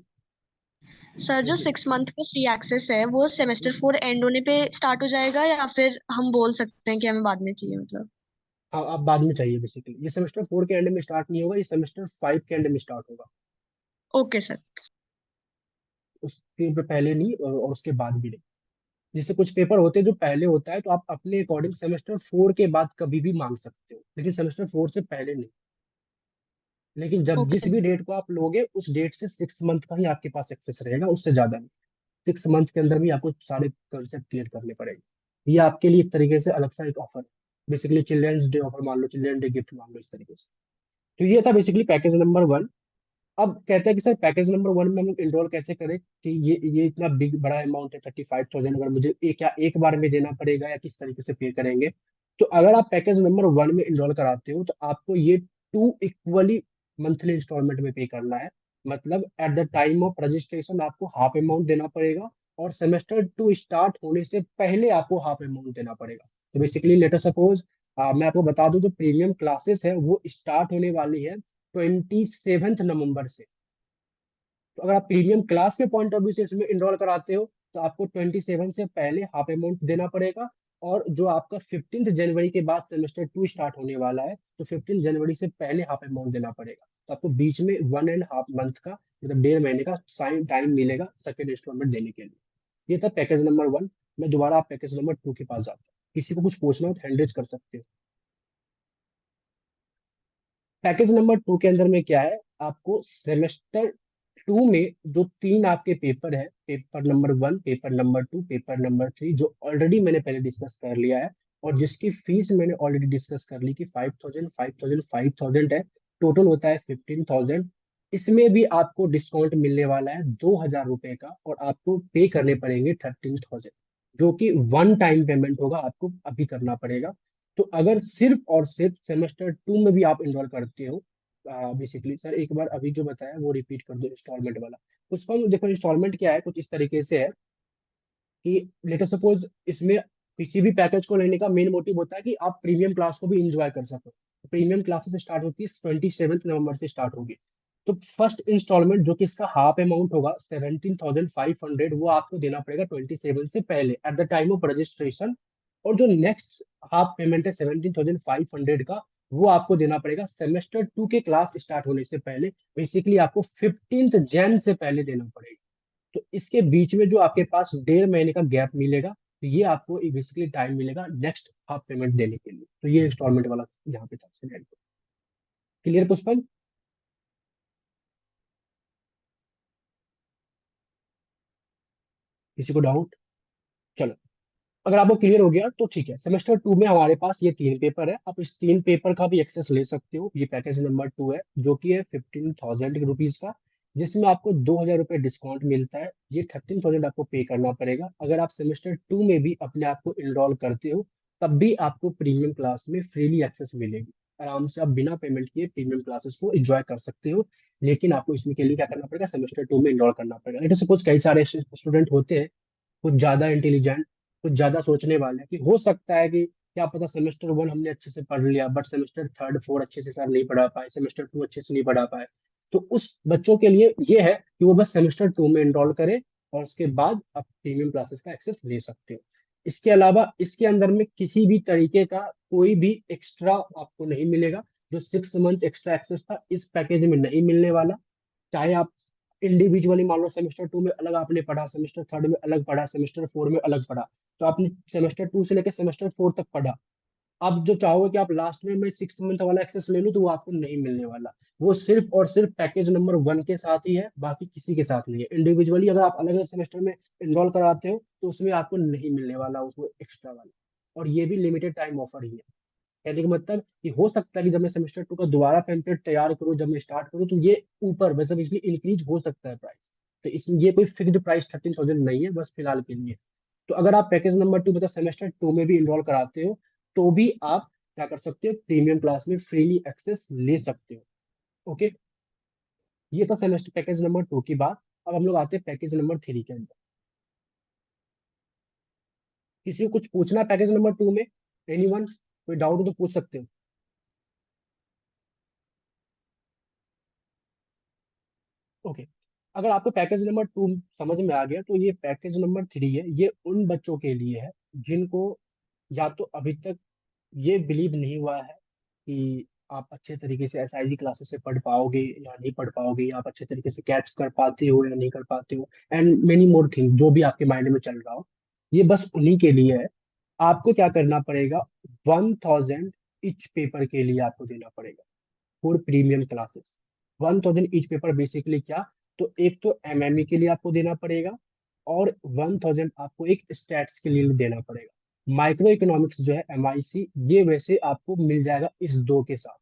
सर जो 6 मंथ का फ्री एक्सेस है वो सेमेस्टर 4 एंड होने पे स्टार्ट हो जाएगा या फिर हम बोल सकते हैं कि हमें बाद में चाहिए मतलब? हाँ, आप बाद में चाहिए बेसिकली। ये सेमेस्टर 4 के एंड में स्टार्ट नहीं होगा, ये सेमेस्टर 5 के एंड में स्टार्ट होगा। Okay sir. उसके पहले नहीं और उसके बाद भी नहीं। जैसे कुछ पेपर होते हैं जो पहले होता है तो आप अपने अकॉर्डिंग सेमेस्टर 4 के बाद कभी भी मांग सकते हो, लेकिन सेमेस्टर 4 से पहले नहीं। लेकिन जब जिस ओके भी डेट को आप लोगे उस डेट से 6 मंथ का ही आपके पास एक्सेस रहेगा, उससे ज्यादा नहीं। 6 मंथ के अंदर भी आपको सारे कंसेप्ट क्लियर करने पड़ेंगे। ये आपके लिए एक तरीके से अलग सा एक ऑफर है, बेसिकली चिल्ड्रंस डे ऑफर मान लो, चिल्ड्रन डे गिफ्ट मान लो, इस तरीके से। तो ये था बेसिकली पैकेज नंबर 1। अब कहते हैं कि सर पैकेज नंबर 1 में हम लोग इनरोल कैसे करें, कि ये इतना बिग बड़ा अमाउंट है 35,000, अगर मुझे एक बार में देना पड़ेगा या किस तरीके से पे करेंगे। तो अगर आप पैकेज नंबर 1 में इनरोल कराते हो तो आपको ये 2 इक्वली मंथली इंस्टॉलमेंट में पे करना है। मतलब at the time of registration आपको हाफ अमाउंट देना पड़ेगा, और सेमेस्टर 2 स्टार्ट होने से पहले आपको हाफ अमाउंट देना पड़ेगा। तो बेसिकली लेटर सपोज मैं आपको बता दूं, जो प्रीमियम क्लासेस है वो स्टार्ट होने वाली है 27 नवंबर से। तो अगर आप प्रीमियम क्लास के पॉइंट ऑफ व्यू से इसमें इनरोल कराते हो तो आपको 27 से पहले हाफ अमाउंट देना पड़ेगा। और जो आपका 15 जनवरी के बाद सेमेस्टर 2 स्टार्ट होने वाला है, तो 15 जनवरी से पहले हाफ अमाउंट देना पड़ेगा। तो आपको बीच में 1.5 मंथ का, मतलब 1.5 महीने का टाइम मिलेगा सेकेंड इंस्टॉलमेंट देने के लिए। ये था पैकेज नंबर 1। मैं दोबारा आप पैकेज नंबर 2 के पास जाता हूँ। किसी को कुछ पूछना हो तो हैंड रेज कर सकते हो। पैकेज नंबर 2 के अंदर में क्या है, आपको सेमेस्टर 2 में जो 3 आपके पेपर है, paper number 1, paper number 2, paper number 3, जो ऑलरेडी मैंने पहले डिस्कस कर लिया है, और जिसकी फीस मैंने ऑलरेडी डिस्कस कर ली कि 5,000 5,000 5,000 है, टोटल होता है 15,000। इसमें भी आपको डिस्काउंट मिलने वाला है 2,000 रुपए का, और आपको पे करने पड़ेंगे 13,000, जो कि वन टाइम पेमेंट होगा, आपको अभी करना पड़ेगा। तो अगर सिर्फ और सिर्फ सेमेस्टर 2 में भी आप इन्वॉल्व करते हो, बेसिकली सर एक बार अभी जो बताया वो रिपीट कर दो इंस्टॉलमेंट वाला। उसको देखो, इंस्टॉलमेंट क्या है, कुछ इस तरीके से है कि लेटर सपोज इसमें किसी भी पैकेज को लेने का मेन मोटिव होता है कि आप प्रीमियम क्लास को भी इंजॉय कर सको। प्रीमियम क्लासेस स्टार्ट होती है 27 नवंबर से स्टार्ट होगी। तो फर्स्ट इंस्टॉलमेंट जो कि इसका हाफ अमाउंट होगा 17,500, वो आपको देना पड़ेगा 27 से पहले at the time of registration. और जो नेक्स्ट हाफ पेमेंट है 17,500 का, वो आपको देना पड़ेगा सेमेस्टर 2 के क्लास स्टार्ट होने से पहले। बेसिकली आपको 15 जन से पहले देना पड़ेगा। तो इसके बीच में जो आपके पास 1.5 महीने का गैप मिलेगा, तो ये आपको बेसिकली टाइम मिलेगा नेक्स्ट हाफ पेमेंट देने के लिए। तो ये इंस्टॉलमेंट वाला यहाँ पे था सिनेरियो। क्लियर पुष्पम? किसी को डाउट? चलो, अगर आपको क्लियर हो गया तो ठीक है। सेमेस्टर 2 में हमारे पास ये 3 पेपर है, आप इस 3 पेपर का भी एक्सेस ले सकते हो। ये पैकेज नंबर 2 है, जो कि है 15,000 रुपीज का, जिसमें आपको 2,000 रुपये डिस्काउंट मिलता है। ये 13,000 आपको पे करना पड़ेगा। अगर आप सेमेस्टर 2 में भी अपने आप को इनरोल करते हो, तब भी आपको प्रीमियम क्लास में फ्रीली एक्सेस मिलेगी। आराम से आप बिना पेमेंट किए प्रीमियम क्लासेस को एंजॉय कर सकते हो। लेकिन आपको इसमें के लिए क्या करना पड़ेगा, सेमेस्टर 2 में इनरोल करना पड़ेगा। लेट सपोज कई सारे स्टूडेंट होते हैं कुछ ज्यादा इंटेलिजेंट, कुछ ज्यादा सोचने वाले, कि हो सकता है कि क्या पता सेमेस्टर 1 हमने अच्छे से पढ़ लिया, बट सेमेस्टर 3 4 अच्छे से सर नहीं पढ़ा पाए, सेमेस्टर 2 अच्छे से नहीं पढ़ा पाए। तो उस बच्चों के लिए ये है कि वो बस सेमेस्टर 2 में एनरोल करें, और उसके बाद आप प्रीमियम क्लासेस का एक्सेस ले सकते हो। इसके अलावा इसके अंदर में किसी भी तरीके का कोई भी एक्स्ट्रा आपको नहीं मिलेगा। जो 6 मंथ एक्स्ट्रा एक्सेस था इस पैकेज में नहीं मिलने वाला। चाहे आप इंडिविजुअली मान लो सेमेस्टर 2 में अलग आपने पढ़ा, सेमेस्टर 3 में अलग पढ़ा, सेमेस्टर 4 में अलग पढ़ा, तो आपने सेमेस्टर 2 से लेकर सेमेस्टर 4 तक पढ़ा। अब जो चाहोगे कि आप लास्ट में मैं 6 मंथ वाला एक्सेस ले लूँ, तो वो आपको नहीं मिलने वाला। वो सिर्फ और सिर्फ पैकेज नंबर 1 के साथ ही है, बाकी किसी के साथ नहीं है। इंडिविजुअली अगर आप अलग अलग सेमेस्टर में इनरोल कराते हो तो उसमें आपको नहीं मिलने वाला उसको एक्स्ट्रा वाला। और ये भी लिमिटेड टाइम ऑफर ही है। कहने का मतलब कि हो सकता है कि जब मैं सेमेस्टर 2 का दोबारा पैम्पलेट तैयार करूँ, जब मैं स्टार्ट करूँ, तो ये ऊपर मतलब इसलिए इंक्रीज हो सकता है प्राइस। तो इसमें ये कोई फिक्स्ड प्राइस 13,000 नहीं है, बस फिलहाल के लिए। तो अगर आप पैकेज नंबर 2 मतलब सेमेस्टर 2 में भी इनरोल कराते हो, तो भी आप क्या कर सकते हो, प्रीमियम क्लास में फ्रीली एक्सेस ले सकते हो। ओके, ये तो सेमेस्टर पैकेज नंबर 2 की बात। अब हम लोग आते हैं पैकेज नंबर 3 के अंदर। किसी को कुछ पूछना है पैकेज नंबर 2 में? एनीवन कोई डाउट हो तो पूछ सकते हो। ओके, अगर आपको पैकेज नंबर 2 समझ में आ गया, तो ये पैकेज नंबर 3 है। ये उन बच्चों के लिए है जिनको या तो अभी तक ये बिलीव नहीं हुआ है कि आप अच्छे तरीके से एसआईजी क्लासेस से पढ़ पाओगे या नहीं पढ़ पाओगे, या आप अच्छे तरीके से कैच कर पाते हो या नहीं कर पाते हो, एंड मेनी मोर थिंग जो भी आपके माइंड में चल रहा हो। ये बस उन्हीं के लिए है। आपको क्या करना पड़ेगा, 1,000 ईच पेपर के लिए आपको देना पड़ेगा for premium classes. 1,000 each paper basically क्या, तो एक तो एमएमई के लिए आपको देना पड़ेगा, और 1,000 आपको एक स्टैट्स के लिए देना पड़ेगा। माइक्रो इकोनॉमिक्स जो है एमआईसी, ये वैसे आपको मिल जाएगा इस दो के साथ।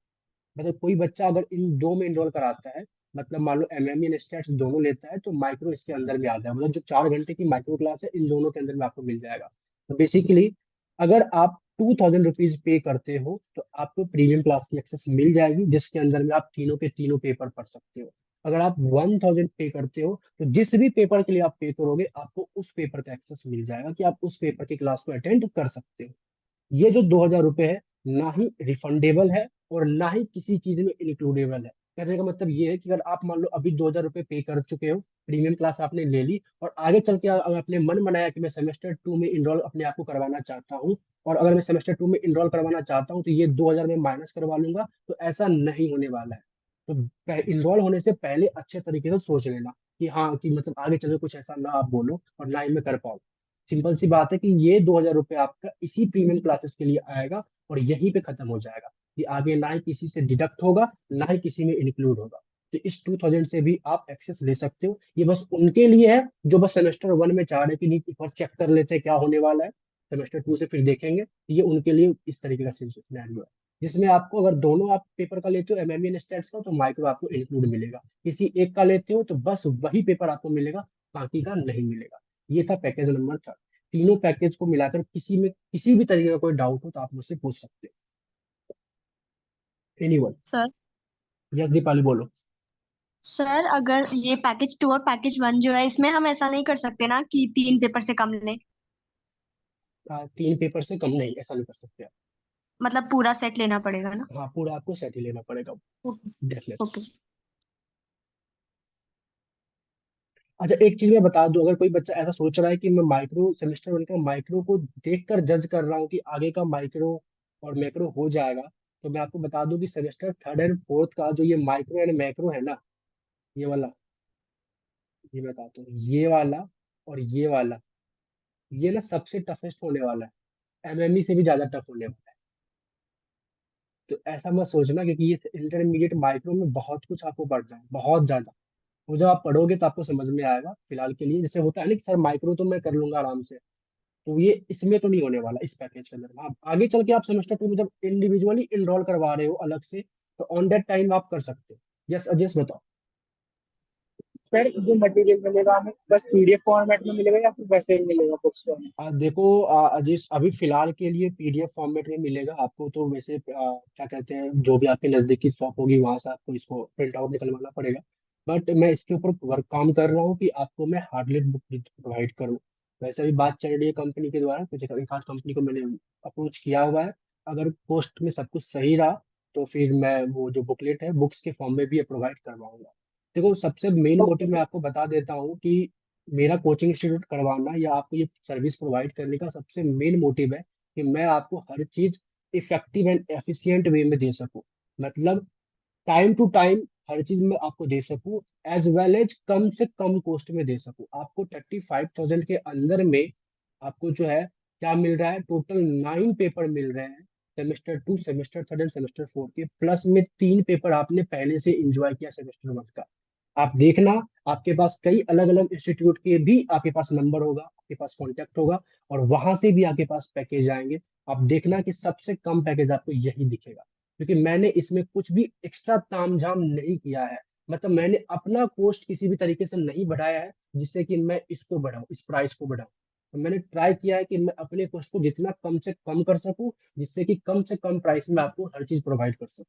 मतलब कोई बच्चा अगर इन दो में इनरोल कराता है, मतलब मान लो एमएमई एंड स्टैट्स दोनों लेता है, तो माइक्रो इसके अंदर में आ जाएगा। मतलब जो 4 घंटे की माइक्रो क्लास है, इन दोनों के अंदर में आपको मिल जाएगा। तो बेसिकली अगर आप 2,000 रुपीज पे करते हो, तो आपको प्रीमियम क्लास की एक्सेस मिल जाएगी, जिसके अंदर में आप तीनों के तीनों पेपर पढ़ सकते हो। अगर आप 1,000 पे करते हो, तो जिस भी पेपर के लिए आप पे करोगे, आपको उस पेपर का एक्सेस मिल जाएगा कि आप उस पेपर की क्लास को अटेंड कर सकते हो। ये जो 2,000 रुपये है, ना ही रिफंडेबल है और ना ही किसी चीज में इंक्लूडेबल है। कहने का मतलब ये है कि अगर आप मान लो अभी 2,000 रुपये पे कर चुके हो, प्रीमियम क्लास आपने ले ली, और आगे चल के अगर आपने मन बनाया कि मैं सेमेस्टर 2 में इनरोल अपने आप को करवाना चाहता हूँ, और अगर मैं सेमेस्टर 2 में इनरोल करवाना चाहता हूँ, तो ये 2,000 में माइनस करवा लूंगा, तो ऐसा नहीं होने वाला है। तो इनरोल होने से पहले अच्छे तरीके से सोच लेना कि हाँ, कि मतलब आगे चल के कुछ ऐसा ना आप बोलो और ना ही मैं कर पाऊँ। सिंपल सी बात है कि ये 2,000 रुपये आपका इसी प्रीमियम क्लासेस के लिए आएगा, और यहीं पे खत्म हो जाएगा। कि आगे ना ही किसी से डिडक्ट होगा, ना ही किसी में इंक्लूड होगा। तो इस 2,000 से भी आप एक्सेस ले सकते हो। ये बस उनके लिए है जो बस सेमेस्टर 1 में चाह रहे कि नहीं, एक बार चेक कर लेते हैं क्या होने वाला है, सेमेस्टर 2 से फिर देखेंगे। ये उनके लिए इस तरीके का सिनेरियो है, जिसमें आपको अगर दोनों आप पेपर का लेते हो, एमएमई एंड स्टैट्स का, तो माइक्रो आपको इंक्लूड मिलेगा। किसी एक का लेते हो तो बस वही पेपर आपको मिलेगा, बाकी का नहीं मिलेगा। ये था पैकेज नंबर 3। तीनों पैकेज को मिलाकर किसी में किसी भी तरीके का कोई डाउट हो तो आप मुझसे पूछ सकते हो। एनीवन? सर यस दीपाली, बोलो। सर अगर ये पैकेज 2 और पैकेज 1 जो है, इसमें हम ऐसा नहीं कर सकते ना कि 3 पेपर से कम लें? 3 पेपर से कम नहीं, ऐसा नहीं कर सकते आप। मतलब पूरा सेट लेना पड़ेगा ना? हाँ, पूरा आपको सेट ही लेना पड़ेगा। ओके। डेफिनेटली। ओके। अच्छा, एक चीज मैं बता दूं, अगर कोई बच्चा ऐसा सोच रहा है कि मैं माइक्रो सेमेस्टर 1 का माइक्रो को देखकर जज कर रहा हूँ कि आगे का माइक्रो और मैक्रो हो जाएगा, तो मैं आपको बता दूं कि सेमेस्टर 3 एंड 4 का जो ये माइक्रो एंड मैक्रो है ना, ये वाला, ये बताता हूँ, ये वाला और ये वाला, ये ना सबसे टफेस्ट होने वाला है। एमएमई से भी ज्यादा टफ होने वाला है। तो ऐसा मत सोचना, क्योंकि ये इंटरमीडिएट माइक्रो में बहुत कुछ आपको पढ़ना है, बहुत ज्यादा। वो जब आप पढ़ोगे तो आपको समझ में आएगा। फिलहाल के लिए जैसे होता है ना कि सर माइक्रो तो मैं कर लूंगा आराम से, तो ये इसमें तो नहीं होने वाला, इस पैकेज के अंदर। हाँ, आगे चल के आप सेमेस्टर 2 में जब इंडिविजुअली इनरोल करवा रहे हो अलग से, तो ऑन दैट टाइम आप कर सकते हो। यस अजय, बताओ। सर जो मटेरियल मिलेगा हमें बस पीडीएफ फॉर्मेट में मिलेगा या फिर वैसे ही मिलेगा बुक्स में? देखो, अजय, अभी फिलहाल के लिए पीडीएफ फॉर्मेट में मिलेगा आपको। तो वैसे क्या कहते हैं, जो भी आपके नजदीकी शॉप होगी वहां से आपको इसको प्रिंट आउट निकलवाना पड़ेगा। बट मैं इसके ऊपर वर्क काम कर रहा हूँ कि आपको मैं हार्डलेट बुक प्रोवाइड करूँ। वैसे अभी बात चल रही है कंपनी के द्वारा, कुछ एक आध कंपनी को मैंने अप्रोच किया हुआ है। अगर कॉस्ट में सब कुछ सही रहा, तो फिर मैं वो जो बुकलेट है बुक्स के फॉर्म में भी प्रोवाइड करवाऊंगा। देखो, सबसे मेन ओके मोटिव मैं सर। आपको बता देता हूँ कि मेरा कोचिंग इंस्टीट्यूट करवाना या आपको ये सर्विस प्रोवाइड करने का सबसे मेन मोटिव है कि मैं आपको हर चीज इफेक्टिव एंड एफिशिएंट वे में दे सकूं। मतलब टाइम टू टाइम हर चीज में आपको दे सकूं, एज वेल एज कम से कम कॉस्ट में दे सकूं। आपको 35,000 के अंदर में आपको जो है क्या मिल रहा है, टोटल 9 पेपर मिल रहे हैं, सेमेस्टर 2, सेमेस्टर 3 एंड सेमेस्टर 4 के, प्लस में 3 पेपर आपने पहले से एंजॉय किया सेमेस्टर 1 का। आप देखना, आपके पास कई अलग अलग इंस्टीट्यूट के भी आपके पास नंबर होगा, आपके पास कांटेक्ट होगा, और वहां से भी आपके पास पैकेज आएंगे। आप देखना कि सबसे कम पैकेज आपको यही दिखेगा, क्योंकि मैंने इसमें कुछ भी एक्स्ट्रा तामझाम नहीं किया है। मतलब मैंने अपना कॉस्ट किसी भी तरीके से नहीं बढ़ाया है जिससे कि मैं इसको बढ़ाऊं, इस प्राइस को बढ़ाऊं। तो मैंने ट्राई किया है कि मैं अपने कॉस्ट को जितना कम से कम कर सकूं, जिससे कि कम से कम प्राइस में आपको हर चीज प्रोवाइड कर सकूं।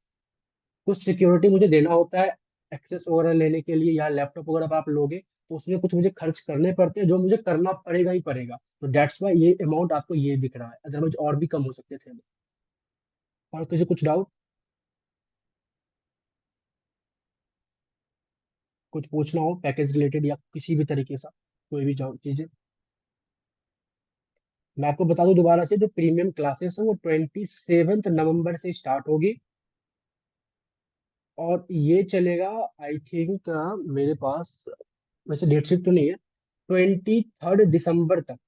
कुछ सिक्योरिटी मुझे देना होता है एक्सेस वगैरह लेने के लिए, या लैपटॉप वगैरह आप लोगे तो उसमें कुछ मुझे खर्च करने पड़ते हैं, जो मुझे करना पड़ेगा ही पड़ेगा। तो दैट्स वाई ये अमाउंट आपको ये दिख रहा है, अदरवाइज और भी कम हो सकते थे। और किसी कुछ डाउट, कुछ पूछना हो पैकेज रिलेटेड या किसी भी तरीके से, कोई भी चीजें। मैं आपको बता दूं दोबारा से, जो प्रीमियम क्लासेस है वो 27 नवंबर से स्टार्ट होगी, और ये चलेगा आई थिंक, मेरे पास वैसे डेट शीट तो नहीं है, 23 दिसंबर तक,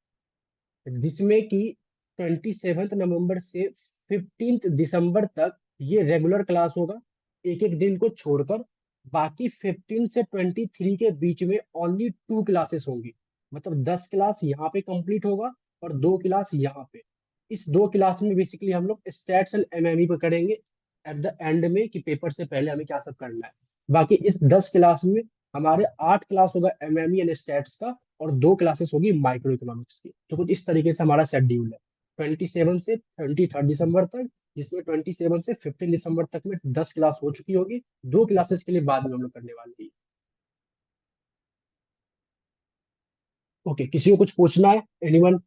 जिसमें कि 27 नवंबर से 15 दिसंबर तक ये रेगुलर क्लास होगा, एक एक दिन को छोड़कर। बाकी 15 से 23 के बीच में ओनली 2 क्लासेस होंगी, मतलब 10 क्लास यहाँ पे कंप्लीट होगा और 2 क्लास यहाँ पे। इस 2 क्लास में बेसिकली हम लोग स्टैट्स एंड एमएमई पे करेंगे एट द एंड में, कि पेपर से पहले हमें क्या सब करना है। बाकी इस 10 क्लास में हमारे 8 क्लास होगा एमएमई एंड स्टैट्स का, और 2 क्लासेस होगी माइक्रो इकोनॉमिक्स की। तो कुछ इस तरीके से हमारा शेड्यूल है 27 से 23 दिसंबर तक, जिसमें 27 से 15 दिसंबर तक में 10 क्लास हो चुकी होगी। 2 क्लासेस के लिए बाद में हम लोग करने वाले हैं। ओके, किसी को कुछ पूछना है, एनीवन?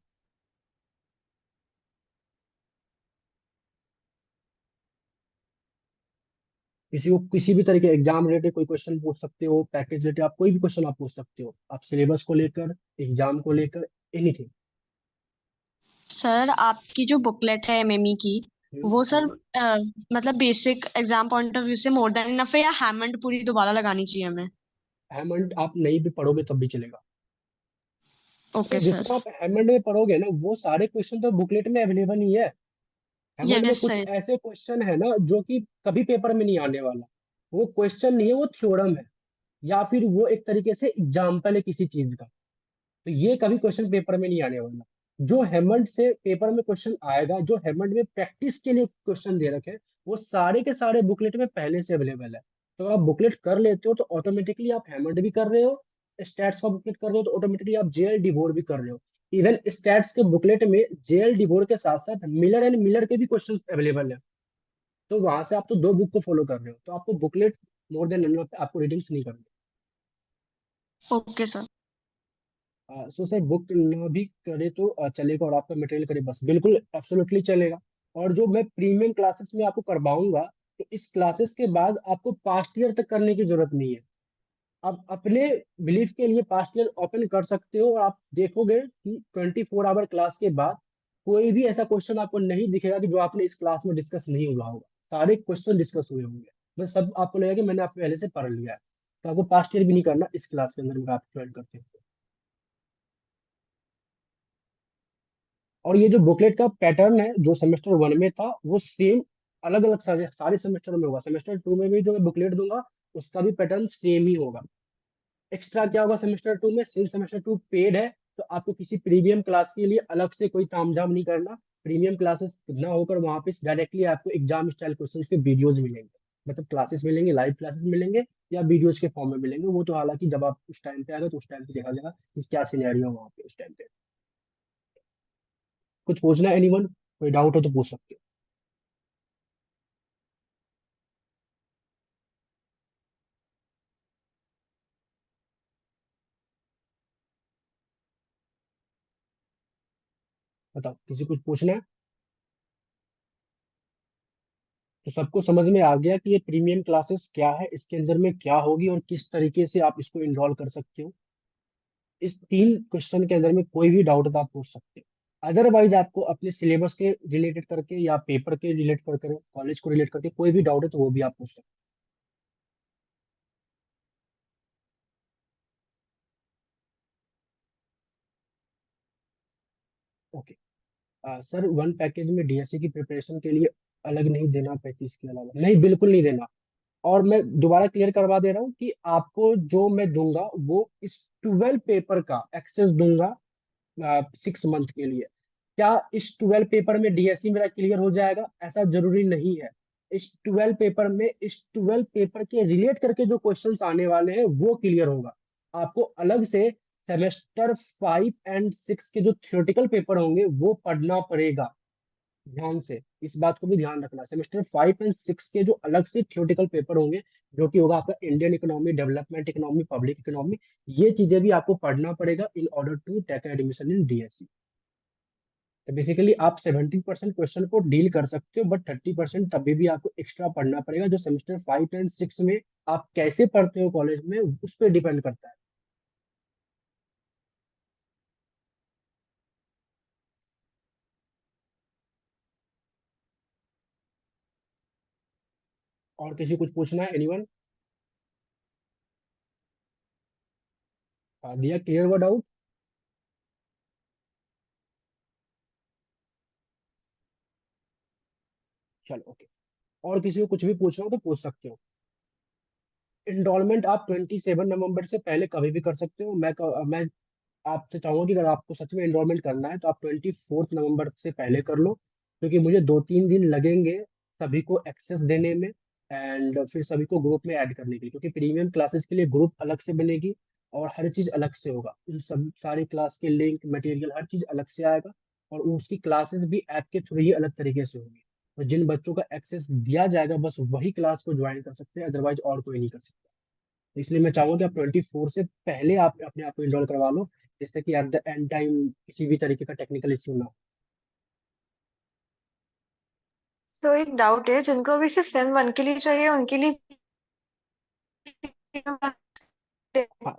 किसी को किसी भी तरह के एग्जाम रिलेटेड कोई क्वेश्चन पूछ सकते हो, पैकेज रिलेटेड आप कोई भी क्वेश्चन आप पूछ सकते हो, आप सिलेबस को लेकर, एग्जाम को लेकर, एनीथिंग। सर आपकी जो बुकलेट है एमएमई की, वो सर मतलब basic exam point of view से मोर देन इनफ है, या हैमंड पूरी दोबारा लगानी चाहिए हमें? हेमंड आप नहीं भी पढ़ोगे तब भी चलेगा। तो ओके सर। जितना आप हेमंड में पढ़ोगे ना, वो सारे क्वेश्चन तो बुकलेट में अवेलेबल ही है। हेमंड में यस कुछ सर। ऐसे क्वेश्चन है ना जो कि कभी पेपर में नहीं आने वाला। वो क्वेश्चन नहीं है, वो थ्योरम है, या फिर वो एक तरीके से एग्जाम्पल है किसी चीज का। तो ये कभी क्वेश्चन पेपर में नहीं आने वाला। जो हेमंड से पेपर में क्वेश्चन आएगा, जो हेमंड में प्रैक्टिस के लिए क्वेश्चन दे रखे हैं, वो सारे के सारे बुकलेट में पहले से अवेलेबल है। तो अगर आप बुकलेट कर लेते हो तो ऑटोमेटिकली आप हेमंड भी कर रहे हो, स्टैट्स का बुकलेट कर रहे हो तो ऑटोमेटिकली आप जेएल डिवोर भी कर रहे हो। इवन स्टैट्स के बुकलेट में जेएल डिवोर के साथ साथ मिलर एंड मिलर के भी क्वेश्चन अवेलेबल है। तो वहां से आप तो 2 बुक को फॉलो कर रहे हो, तो आपको बुकलेट मोर देन एनफ, आपको रीडिंग्स नहीं करनी। Okay sir. So sir book ना भी करे तो चलेगा, और आपका मटेरियल करे बस, बिल्कुल एब्सोल्युटली चलेगा। और जो मैं प्रीमियम क्लासेस में आपको करवाऊंगा, तो इस क्लासेस के बाद आपको पास्ट ईयर तक करने की जरूरत नहीं है। आप अपने बिलीफ के लिए पास्ट ईयर ओपन कर सकते हो, और आप देखोगे कि 24 आवर क्लास के बाद कोई भी ऐसा क्वेश्चन आपको नहीं दिखेगा कि जो आपने इस क्लास में डिस्कस नहीं हुआ होगा। सारे क्वेश्चन डिस्कस हुए होंगे, बस सब आपको लगेगा कि मैंने आप पहले से पढ़ लिया है। तो आपको पास्ट ईयर भी नहीं करना इस क्लास के अंदर, आप ज्वाइन करते हो। और ये जो बुकलेट का पैटर्न है जो सेमेस्टर 1 में था, वो सेम अलग अलग सारे सारे सेमेस्टर में होगा। सेमेस्टर 2 में भी जो मैं बुकलेट दूंगा, उसका भी पैटर्न सेम ही होगा। एक्स्ट्रा क्या होगा सेमेस्टर 2 में, सिर्फ सेमेस्टर 2 पेड है, तो आपको किसी प्रीमियम क्लास के लिए अलग से कोई तामझाम नहीं करना। प्रीमियम क्लासेस ना होकर वहां पे डायरेक्टली आपको एग्जाम स्टाइल क्वेश्चन के वीडियोज मिलेंगे, मतलब क्लासेस मिलेंगे, लाइव क्लासेस मिलेंगे, या वीडियोज के फॉर्म में मिलेंगे। वो तो हालांकि जब आप उस टाइम पे आएगा तो उस टाइम पे देखा जाएगा कि क्या सिनेरियो वहाँ पे उस टाइम पे। कुछ पूछना है एनीवन, कोई डाउट हो तो पूछ सकते हो। बताओ, किसी कुछ पूछना है? तो सबको समझ में आ गया कि ये प्रीमियम क्लासेस क्या है, इसके अंदर में क्या होगी, और किस तरीके से आप इसको इनरोल कर सकते हो। इस 3 क्वेश्चन के अंदर में कोई भी डाउट तो आप पूछ सकते हो। अदरवाइज आपको अपने सिलेबस के रिलेटेड करके या पेपर के रिलेट कर कॉलेज को रिलेट करके कोई भी डाउट है तो वो भी आप पूछ सकते हो। ओके। सर वन पैकेज में डीएससी की प्रिपरेशन के लिए अलग नहीं देना, 35 के अलावा नहीं, बिल्कुल नहीं देना। और मैं दोबारा क्लियर करवा दे रहा हूँ कि आपको जो मैं दूंगा वो इस 12 पेपर का एक्सेस दूंगा 6 मंथ के लिए। क्या इस 12 पेपर में डीएससी मेरा क्लियर हो जाएगा? ऐसा जरूरी नहीं है। इस 12 पेपर के रिलेट करके जो क्वेश्चंस आने वाले हैं वो क्लियर होगा। आपको अलग से सेमेस्टर 5 और 6 के जो थियोरेटिकल पेपर होंगे वो पढ़ना पड़ेगा। ध्यान से इस बात को भी ध्यान रखना, सेमेस्टर 5 और 6 के जो अलग से थियोरेटिकल पेपर होंगे, जो कि होगा आपका Indian economy, development economy, public economy, ये चीजें भी आपको पढ़ना पड़ेगा in order to take admission in DSC. तो बेसिकली आप 70% क्वेश्चन को डील कर सकते हो, बट 30% तभी भी आपको एक्स्ट्रा पढ़ना पड़ेगा, जो सेमेस्टर 5 और 6 में आप कैसे पढ़ते हो कॉलेज में उस पर डिपेंड करता है। और किसी कुछ पूछना है? एनीवन? दिया क्लियर हुआ डाउट? चलो ओके। और किसी को कुछ भी पूछना हो तो पूछ सकते हो। इनरोलमेंट आप 27 नवंबर से पहले कभी भी कर सकते हो। मैं आपसे चाहूंगा कि अगर आपको सच में एनरोलमेंट करना है तो आप 24 नवंबर से पहले कर लो, क्योंकि मुझे 2-3 दिन लगेंगे सभी को एक्सेस देने में एंड फिर सभी को ग्रुप में ऐड करने के लिए, क्योंकि प्रीमियम क्लासेस के लिए ग्रुप अलग से बनेगी और हर चीज अलग से होगा। उन सब सारी क्लास के लिंक मटेरियल हर चीज अलग से आएगा, और उसकी क्लासेस भी ऐप के थ्रू ही अलग तरीके से होगी। तो जिन बच्चों का एक्सेस दिया जाएगा बस वही क्लास को ज्वाइन कर सकते हैं, अदरवाइज और कोई नहीं कर सकता। तो इसलिए मैं चाहूंगा कि आप 24 से पहले आप अपने आप को इनरोल करवा लो, जिससे कि एट द एंड टाइम किसी भी तरीके का टेक्निकल इश्यू ना हो। तो एक डाउट है, जिनको अभी सिर्फ सेम वन के लिए चाहिए उनके लिए हाँ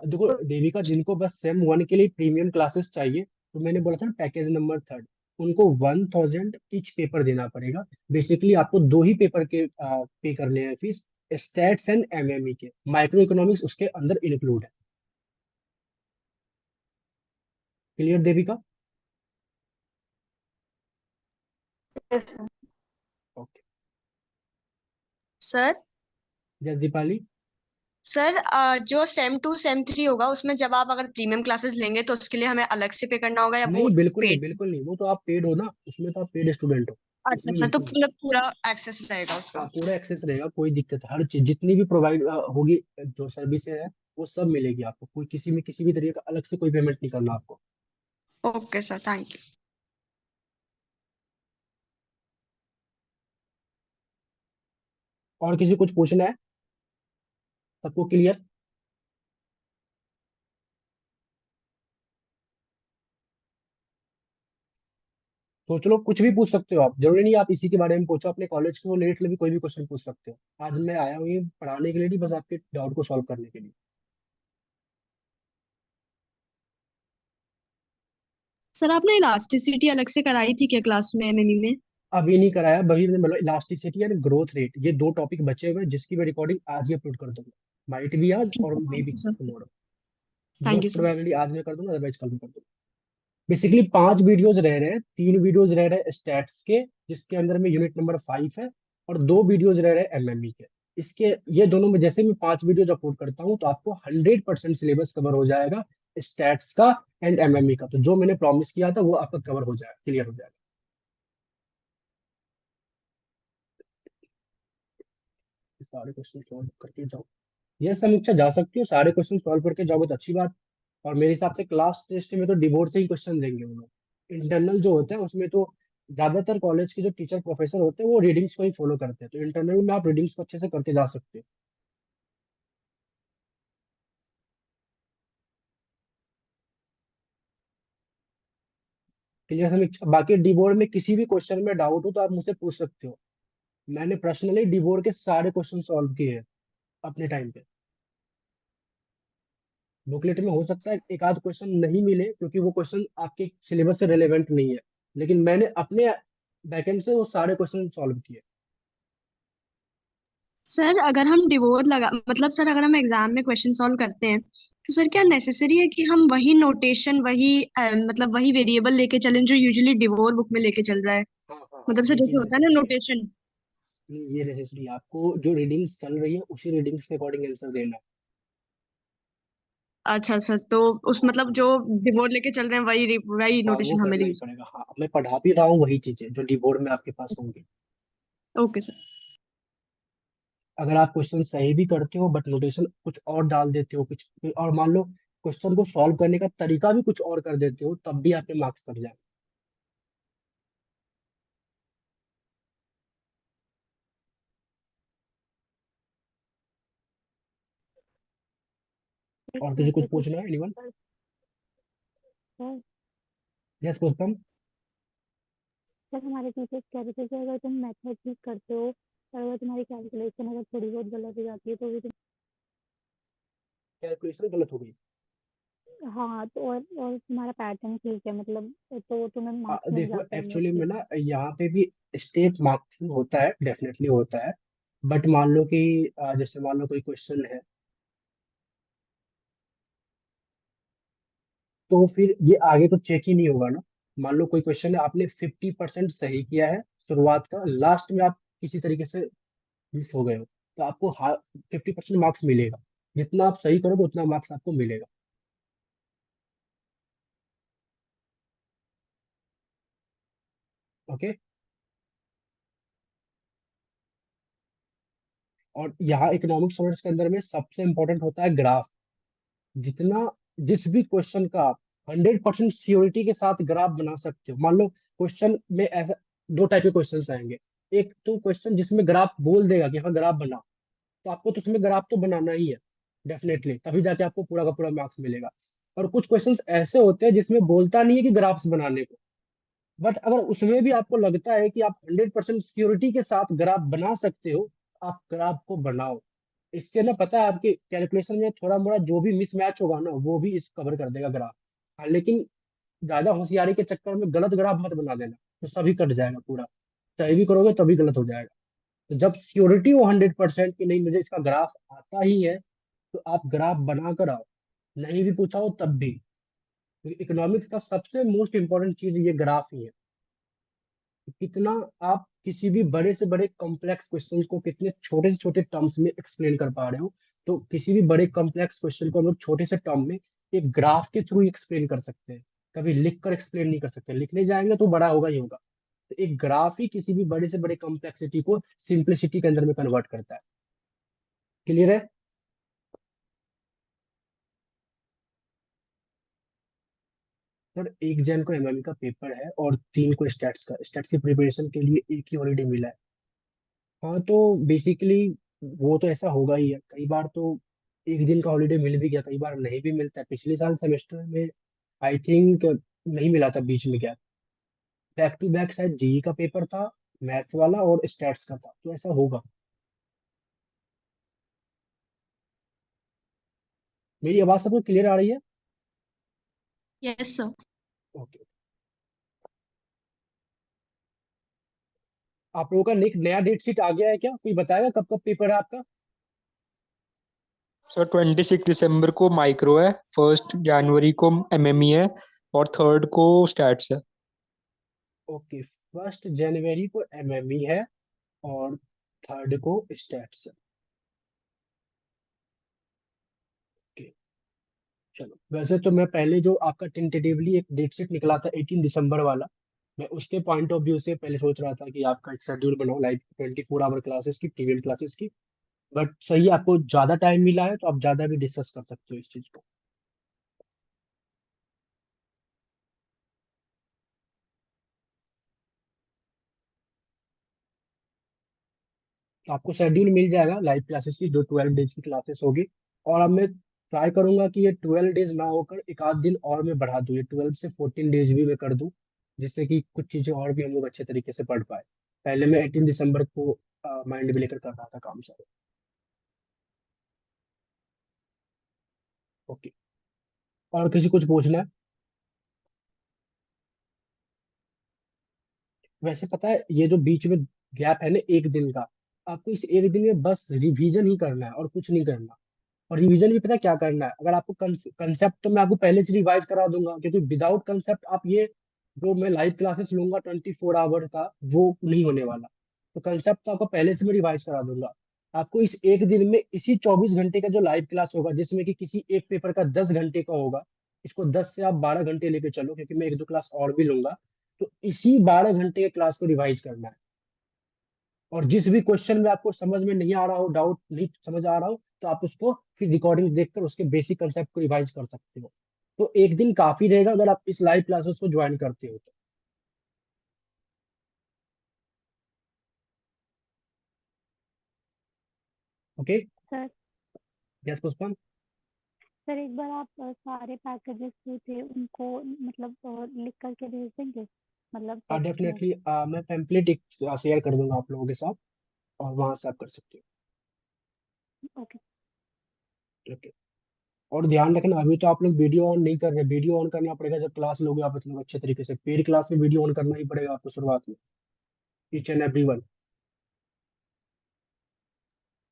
देखो देविका, जिनको बस सेम 1 के लिए प्रीमियम क्लासेस चाहिए, तो मैंने बोला था ना पैकेज नंबर 3, उनको 1000 ईच पेपर देना पड़ेगा। बेसिकली आपको दो ही पेपर के पे करने हैं फीस, स्टैट्स एंड एमएमई के। माइक्रो इकोनॉमिक्स उसके अंदर इंक्लूड है। Clear Devika? Okay. Sir yes Deepali? Sir जो सेम 2 सेम 3 होगा उसमें जब आप अगर प्रीमियम क्लासेस लेंगे तो उसके लिए हमें अलग से पे करना होगा या वो नहीं बिल्कुल नहीं, पेड? बिल्कुल नहीं, वो तो आप पेड हो ना, उसमें तो आप पेड स्टूडेंट हो। अच्छा उसमें सर, तो बिल्कुल नहीं। मतलब पूरा एक्सेस रहेगा हाँ उसका? पूरा एक्सेस रहेगा, कोई दिक्कत, हर चीज जितनी भी प्रोवाइड होगी, जो सर्विसेज है वो सब मिलेगी आपको। कोई किसी में किसी भी तरीके का अलग से कोई पेमेंट नहीं करना आपको। Okay sir, thank you. और किसी कुछ पूछना है? सबको क्लियर? सोच लो, कुछ भी पूछ सकते हो आप, जरूरी नहीं आप इसी के बारे में पूछो, अपने कॉलेज को रिलेटेड भी कोई भी क्वेश्चन पूछ सकते हो। आज मैं आया हूँ ये पढ़ाने के लिए नहीं, बस आपके डाउट को सॉल्व करने के लिए। सर आपने इलास्टिसिटी अलग से कराई थी क्या क्लास में एमएमई में? अभी नहीं कराया, वही मैंने मतलब इलास्टिसिटी एंड ग्रोथ रेट, ये 2 टॉपिक बचे हुए हैं जिसकी मैं रिकॉर्डिंग आज ही अपलोड कर दूंगा। माइट भी आज ठीक और है, may thank be you sir. Tomorrow. Thank you most sir. Probably आज मैं कर दूंगा, अदरवाइज कल मैं कर दूंगा। बेसिकली 5 वीडियोज रह रहे हैं, 3 वीडियोज रह रहे हैं स्टैट्स के, जिसके अंदर में यूनिट नंबर 5 है, और 2 वीडियोज रह रहे हैं एमएमई के। इसके ये दोनों में जैसे मैं 5 वीडियोज अपलोड करता हूँ तो आपको 100% सिलेबस कवर हो जाएगा, स्टैट्स का एंड एमएमई का। तो जो मैंने प्रॉमिस किया था वो आपका कवर हो जाएगा, क्लियर हो जाएगा। सारे क्वेश्चन सॉल्व करके जाओ। ये समीक्षा जा सकती हो, सारे क्वेश्चन सॉल्व करके जाओगे तो अच्छी बात। और मेरे हिसाब से क्लास टेस्ट में तो डिवोर्स से ही क्वेश्चन देंगे वो लोग। इंटरनल जो होता है उसमें तो ज्यादातर कॉलेज के जो टीचर प्रोफेसर होते हैं वो रीडिंग्स को ही फॉलो करते हैं, तो इंटरनल में आप रीडिंग्स को अच्छे से करके जा सकते हो। क्लियर समीक्षा? बाकी डिबोर्ड में किसी भी क्वेश्चन में डाउट हो तो आप मुझसे पूछ सकते हो। मैंने पर्सनली डिबोर्ड के सारे क्वेश्चन सॉल्व किए हैं अपने टाइम पे। बुकलेट में हो सकता है एक आध क्वेश्चन नहीं मिले, क्योंकि वो क्वेश्चन आपके सिलेबस से रिलेवेंट नहीं है, लेकिन मैंने अपने बैकएंड से वो सारे क्वेश्चन सॉल्व किए। सर अगर हम डिवोर्स लगा मतलब सर अगर हम एग्जाम में क्वेश्चन सॉल्व करते हैं तो सर क्या नेसेसरी है कि हम वही नोटेशन वही मतलब वही वेरिएबल लेके चलें जो यूजुअली डिवोर बुक में लेके चल रहा है? हाँ हाँ हाँ, मतलब सर जैसे बिल्कुल होता है ना नेसेसरी है। नोटेशन। नहीं, ये नेसेसरी है, आपको जो रीडिंग्स चल रही है उसी रीडिंग्स के अकॉर्डिंग आंसर देना है। अच्छा अच्छा, तो उस हाँ मतलब जो डिवोर लेके चल रहे हैं वही वही हाँ, वो नोटेशन हमें करना ही यूज। पड़ेगा। हाँ, मैं पढ़ा भी रहा हूँ वही चीजें जो डी बोर्ड में आपके पास होंगी। Okay sir. अगर आप क्वेश्चन सही भी करते हो बट नोटेशन कुछ और डाल देते हो कुछ, और मान लो क्वेश्चन को सॉल्व करने का तरीका भी कुछ और कर देते हो, तब भी आपके मार्क्स कट जाए। और किसी कुछ पूछना है? एनीवन? सर यस, पुष्पम। सर हमारे टीचर्स कह रहे थे कि अगर तुम मेथड ठीक करते हो और अगर तुम्हारी कैलकुलेशन अगर थोड़ी बहुत गलत हो जाती है तो भी कैलकुलेशन गलत हो गई? हाँ तो और तुम्हारा पैटर्न ठीक है मतलब तो तुम्हें मार्क्स मिल देखो, जाते हैं एक्चुअली में मोस्टली। ना यहाँ पे भी स्टेप मार्क्सिंग होता है, डेफिनेटली होता है। बट मान लो कि जैसे मान लो कोई क्वेश्चन है, तो फिर ये आगे तो चेक ही नहीं होगा ना। मान लो कोई क्वेश्चन है, आपने 50% सही किया है शुरुआत का, लास्ट में आप किसी तरीके से मिस हो गए हो, तो आपको 50% मार्क्स मिलेगा। जितना आप सही करोगे उतना मार्क्स आपको मिलेगा। ओके। और यहाँ इकोनॉमिक्स ऑनर्स के अंदर में सबसे इंपॉर्टेंट होता है ग्राफ। जितना जिस भी क्वेश्चन का आप 100% श्योरिटी के साथ ग्राफ बना सकते हो। मान लो क्वेश्चन में ऐसा दो टाइप के क्वेश्चन आएंगे। एक तो क्वेश्चन जिसमें ग्राफ बोल देगा कि हाँ ग्राफ बना, तो आपको तो उसमें ग्राफ तो बनाना ही है डेफिनेटली, तभी जाके आपको पूरा का पूरा मार्क्स मिलेगा। और कुछ क्वेश्चंस ऐसे होते हैं जिसमें बोलता नहीं है कि ग्राफ्स बनाने को, बट अगर उसमें भी आपको लगता है कि आप 100% सिक्योरिटी के साथ ग्राफ बना सकते हो, आप ग्राफ को बनाओ। इससे ना पता है आपके कैलकुलेशन में थोड़ा मोड़ा जो भी मिसमैच होगा ना, वो भी इस कवर कर देगा ग्राफ। हाँ, लेकिन ज्यादा होशियारी के चक्कर में गलत ग्राफ मत बना देना, तो सभी कट जाएगा पूरा। सही भी करोगे तभी गलत हो जाएगा। तो जब श्योरिटी हो 100% कि नहीं मुझे इसका ग्राफ आता ही है, तो आप ग्राफ बना कर आओ। नहीं भी पूछा हो तब भी, क्योंकि इकोनॉमिक्स का सबसे मोस्ट इंपॉर्टेंट चीज ये ग्राफ ही है। कि कितना आप किसी भी बड़े से बड़े कॉम्प्लेक्स क्वेश्चंस को कितने छोटे से छोटे टर्म्स में एक्सप्लेन कर पा रहे हो। तो किसी भी बड़े कॉम्प्लेक्स क्वेश्चन को हम लोग छोटे से टर्म में एक ग्राफ के थ्रू एक्सप्लेन कर सकते हैं। कभी लिख कर एक्सप्लेन नहीं कर सकते, लिखने जाएंगे तो बड़ा होगा ही होगा। तो एक ग्राफ ही किसी भी बड़े से बड़े कॉम्प्लेक्सिटी को सिंप्लिसिटी के अंदर में कन्वर्ट करता है। क्लियर है? सर 1 जन को एमएमई का पेपर है और 3 को स्टैट्स का। स्टैट्स की प्रिपरेशन के लिए एक ही हॉलीडे मिला है। हाँ, तो बेसिकली वो तो ऐसा होगा ही है। कई बार तो एक दिन का हॉलीडे मिल भी गया, कई बार नहीं भी मिलता है। पिछले साल सेमेस्टर में आई थिंक नहीं मिला था बीच में गैप। बैक टू बैक शायद जीई का पेपर था, मैथ्स वाला और स्टैट्स का था, तो ऐसा होगा। मेरी आवाज सबको क्लियर आ रही है? Yes sir. ओके। आप लोगों का नया डेट शीट आ गया है क्या? कोई बताएगा कब कब पेपर है आपका? सर 26 दिसंबर को माइक्रो है, 1 जनवरी को एमएमई है, और 3 को स्टैट्स है। ओके, 1 जनवरी को एमएमई है और 3 को स्टैट्स है। ओके, चलो। वैसे तो मैं पहले जो आपका टेंटेटिवली एक डेट शीट निकला था 18 दिसंबर वाला, मैं उसके पॉइंट ऑफ व्यू से पहले सोच रहा था कि आपका एक शेड्यूल बनाओ लाइक 24 आवर क्लासेस की, टीवीएल क्लासेस की। बट सही है, आपको ज्यादा टाइम मिला है तो आप ज्यादा भी डिस्कस कर सकते हो इस चीज को। तो आपको शेड्यूल मिल जाएगा लाइव क्लासेस की, जो 12 डेज की क्लासेस होगी। और अब मैं ट्राई करूंगा कि ये 12 डेज ना होकर एक आध दिन और मैं बढ़ा दूं, ये 12 से 14 डेज भी मैं कर दूं, जिससे कि कुछ चीजें और भी हम लोग अच्छे तरीके से पढ़ पाए। पहले मैं 18 दिसंबर को माइंड में लेकर कर रहा था काम सारा। ओके। और किसी कुछ पूछना है? वैसे पता है ये जो बीच में गैप है ना 1 दिन का, आपको इस 1 दिन में बस रिवीजन ही करना है और कुछ नहीं करना। और रिवीजन भी पता है क्या करना है, अगर आपको कंसेप्ट तो मैं आपको पहले से रिवाइज करा दूंगा, क्योंकि विदाउट कंसेप्ट आप ये जो मैं लाइव क्लासेस लूंगा 24 आवर का, वो नहीं होने वाला। तो कंसेप्ट तो आपको पहले से मैं रिवाइज करा दूंगा। आपको इस एक दिन में इसी 24 घंटे का जो लाइव क्लास होगा, जिसमें कि किसी एक पेपर का 10 घंटे का होगा, इसको 10 से आप 12 घंटे लेके चलो, क्योंकि मैं एक दो क्लास और भी लूंगा। तो इसी 12 घंटे के क्लास को रिवाइज करना है। और जिस भी क्वेश्चन में आपको समझ में नहीं आ रहा हो, डाउट नहीं समझ आ रहा हो, तो आप उसको फिर रिकॉर्डिंग देखकर उसके बेसिक कंसेप्ट को रिवाइज कर सकते हो। तो एक दिन काफी रहेगा अगर आप इस लाइव क्लासेस को ज्वाइन करते हो तो। ओके। सर यस पुष्पम। सर एक बार आप सारे पैकेजेस जो थे उनको मतलब लिख करके भेज देंगे, मतलब हाँ टेक्स्ट में। डेफिनेटली, मैं टेम्पलेट एक शेयर कर दूंगा आप लोगों के साथ, और वहां से आप कर सकते ओके। हो। ओके। और ध्यान रखना, अभी तो आप लोग वीडियो ऑन नहीं कर रहे, वीडियो ऑन करना पड़ेगा जब क्लास लोगे आप, मतलब अच्छे तरीके से पेड क्लास में वीडियो ऑन करना ही पड़ेगा आपको शुरुआत में, each and every one.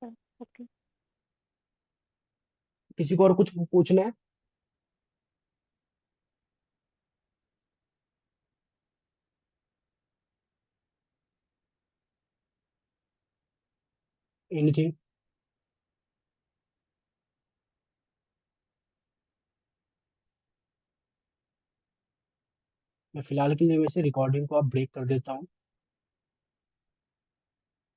Sir okay. किसी को और कुछ पूछना है? एनीथिंग? मैं फिलहाल के लिए वैसे रिकॉर्डिंग को आप ब्रेक कर देता हूँ।